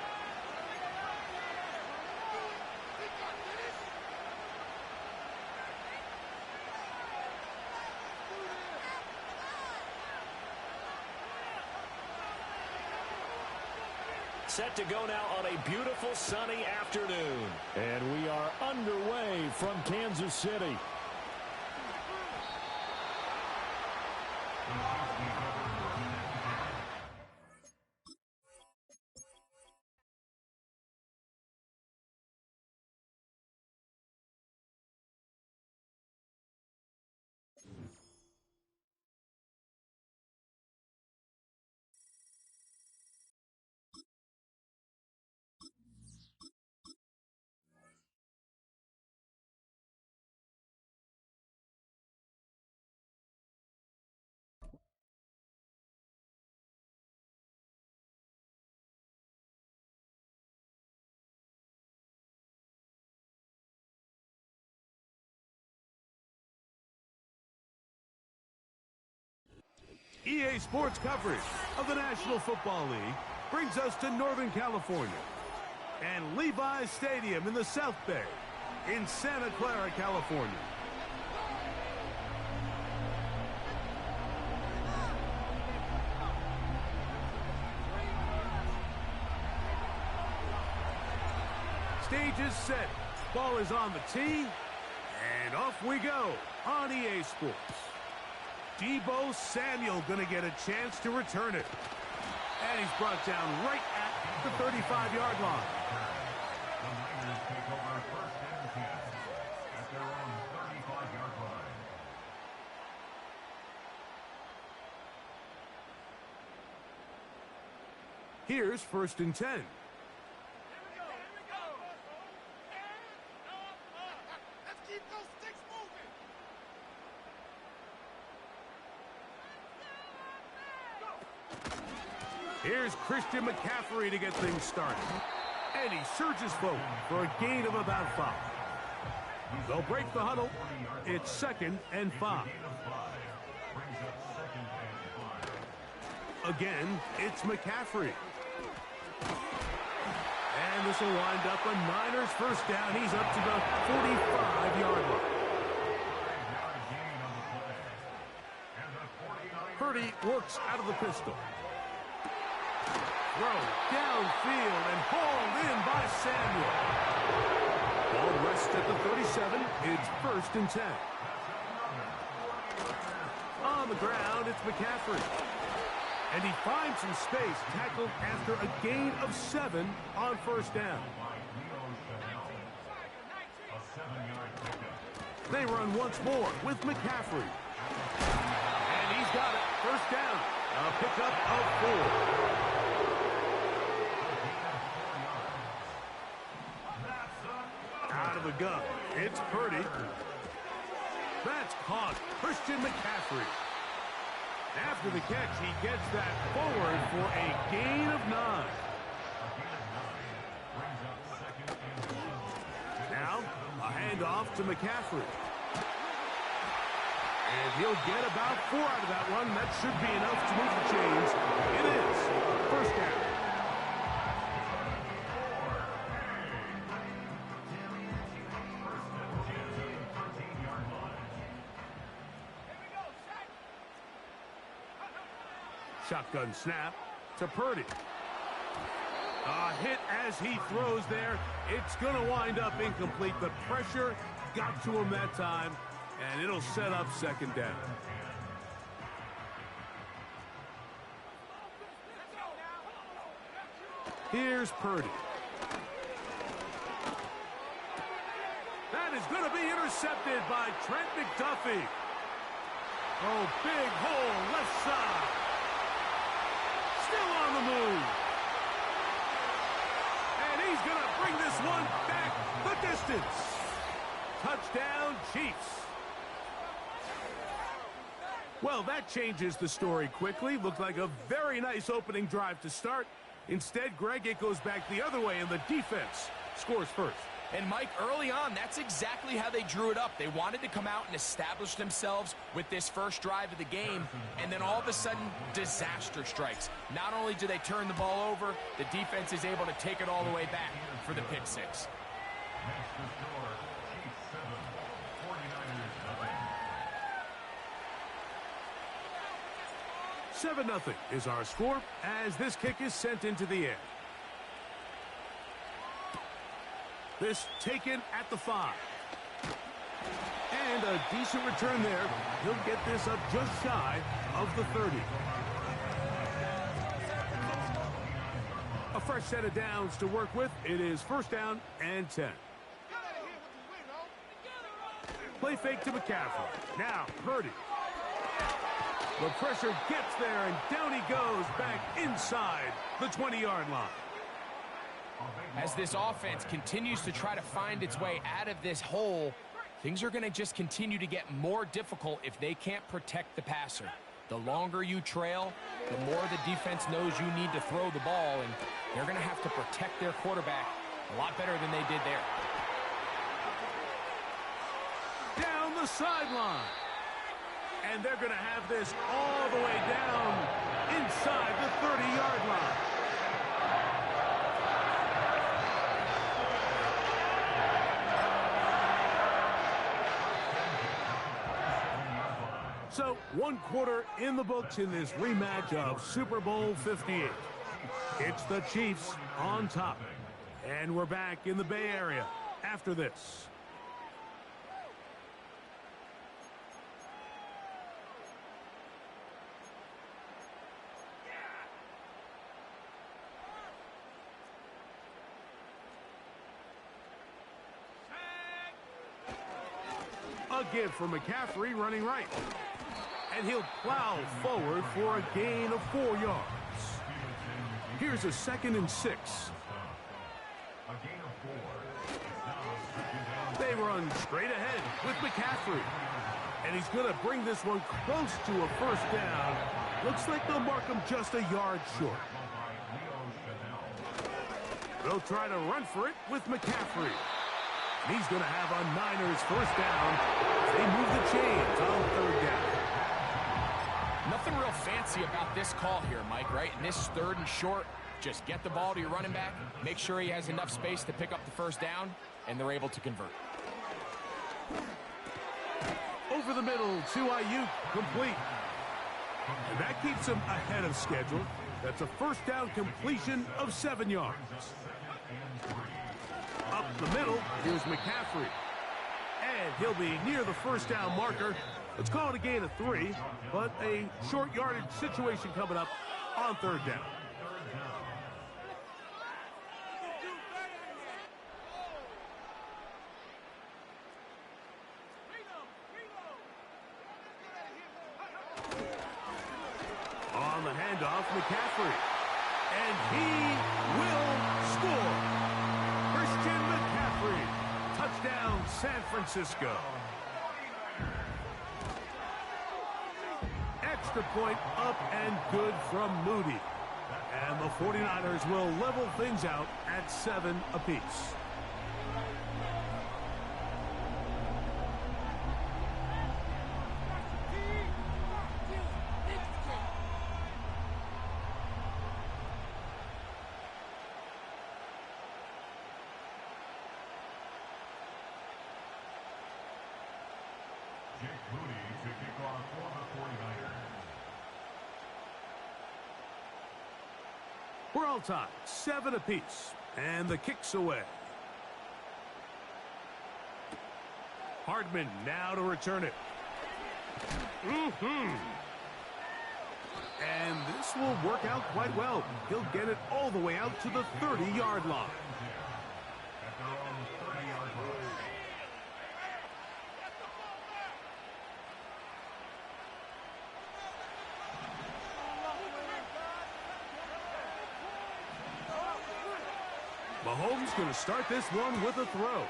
Set to go now on a beautiful sunny afternoon. And we are underway from Kansas City. EA Sports coverage of the National Football League brings us to Northern California and Levi's Stadium in the South Bay in Santa Clara, California. Stage is set. Ball is on the tee, and off we go on EA Sports. Deebo Samuel going to get a chance to return it. And he's brought down right at the 35-yard line. The Niners take over first and 10 at their own 35-yard line. Here's first and 10. Here's Christian McCaffrey to get things started. And he surges forward for a gain of about 5. They'll break the huddle. It's 2nd and 5. Again, it's McCaffrey. And this will wind up a Niners first down. He's up to the 45-yard line. Purdy works out of the pistol. Throw downfield and hauled in by Samuel. Ball rests at the 37. It's 1st and 10. On the ground, it's McCaffrey. And he finds some space, tackled after a gain of 7 on first down. They run once more with McCaffrey. And he's got it. First down. A pickup of 4. Out of the gun. It's Purdy. That's caught. Christian McCaffrey. After the catch, he gets that forward for a gain of 9. Now, a handoff to McCaffrey. And he'll get about 4 out of that one. That should be enough to move the chains. It is. First down. Shotgun snap to Purdy. A hit as he throws there. It's going to wind up incomplete. The pressure got to him that time, and it'll set up 2nd down. Here's Purdy. That is going to be intercepted by Trent McDuffie. Oh, big hole left side. Still on the move. And he's going to bring this one back the distance. Touchdown, Chiefs. Well, that changes the story quickly. Looked like a very nice opening drive to start. Instead, Greg, it goes back the other way, and the defense scores first. And Mike, early on, that's exactly how they drew it up. They wanted to come out and establish themselves with this first drive of the game, and then all of a sudden, disaster strikes. Not only do they turn the ball over, the defense is able to take it all the way back for the pick six. Next to score, Chiefs 7, 49ers nothing. 7-0 is our score as this kick is sent into the air. This taken at the 5. And a decent return there. He'll get this up just shy of the 30. A fresh set of downs to work with. It is first down and 10. Play fake to McCaffrey. Now Purdy. The pressure gets there, and down he goes back inside the 20-yard line. As this offense continues to try to find its way out of this hole, things are going to just continue to get more difficult if they can't protect the passer. The longer you trail, the more the defense knows you need to throw the ball, and they're going to have to protect their quarterback a lot better than they did there. Down the sideline. And they're going to have this all the way down inside the 30-yard line. So, 1 quarter in the books in this rematch of Super Bowl 58. It's the Chiefs on top. And we're back in the Bay Area after this. A give for McCaffrey running right. And he'll plow forward for a gain of 4 yards. Here's a 2nd and 6. They run straight ahead with McCaffrey. And he's going to bring this one close to a first down. Looks like they'll mark him just a yard short. They'll try to run for it with McCaffrey. He's going to have a Niners first down. They move the chains on 3rd down. Nothing real fancy about this call here, Mike, right? In this 3rd and short, just get the ball to your running back, make sure he has enough space to pick up the first down, and they're able to convert. Over the middle to Ayuk, complete. And that keeps him ahead of schedule. That's a first down completion of 7 yards. Up the middle, here's McCaffrey. And he'll be near the first down marker. Let's call it a gain of 3, but a short yardage situation coming up on 3rd down. On the handoff, McCaffrey. And he will score. Christian McCaffrey. Touchdown, San Francisco. Extra point up and good from Moody. And the 49ers will level things out at 7 apiece. Jake Moody to kick off for the 49ers. We're all tied, 7 apiece, and the kick's away. Hardman now to return it. And this will work out quite well. He'll get it all the way out to the 30-yard line. At their own 30-yard line. Mahomes going to start this one with a throw.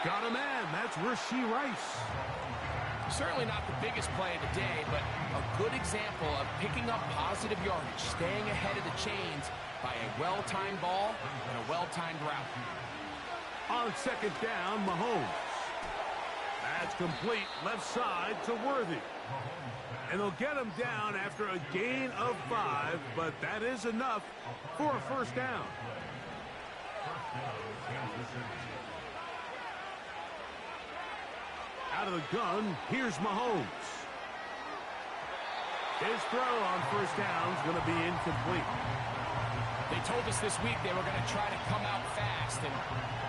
Got a man. That's Rashee Rice. Certainly not the biggest play of the day, but a good example of picking up positive yardage, staying ahead of the chains by a well-timed ball and a well-timed route. On second down, Mahomes. That's complete left side to Worthy. And they'll get him down after a gain of 5, but that is enough for a first down. Out of the gun, here's Mahomes. His throw on first down is going to be incomplete. They told us this week they were going to try to come out fast, and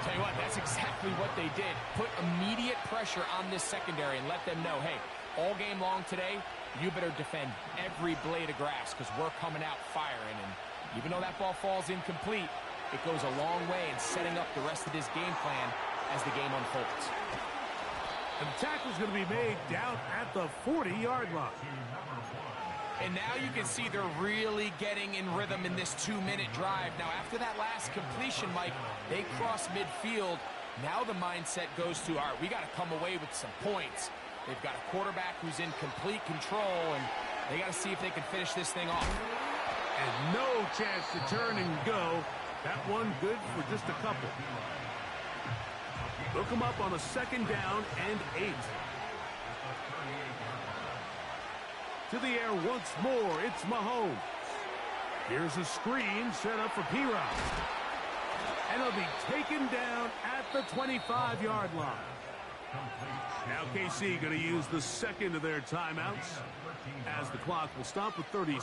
tell you what, that's exactly what they did. Put immediate pressure on this secondary and let them know, hey, all game long today, you better defend every blade of grass because we're coming out firing. And even though that ball falls incomplete, it goes a long way in setting up the rest of this game plan as the game unfolds. And the tackle's going to be made down at the 40-yard line. And now you can see they're really getting in rhythm in this 2-minute drive. Now, after that last completion, Mike, they cross midfield. Now the mindset goes to, all right, we got to come away with some points. They've got a quarterback who's in complete control, and they got to see if they can finish this thing off. And no chance to turn and go. That one good for just a couple. They'll come up on a second down and 8. To the air once more, it's Mahomes. Here's a screen set up for P-Rod. And he'll be taken down at the 25-yard line. Now KC going to use the second of their timeouts as the clock will stop with 30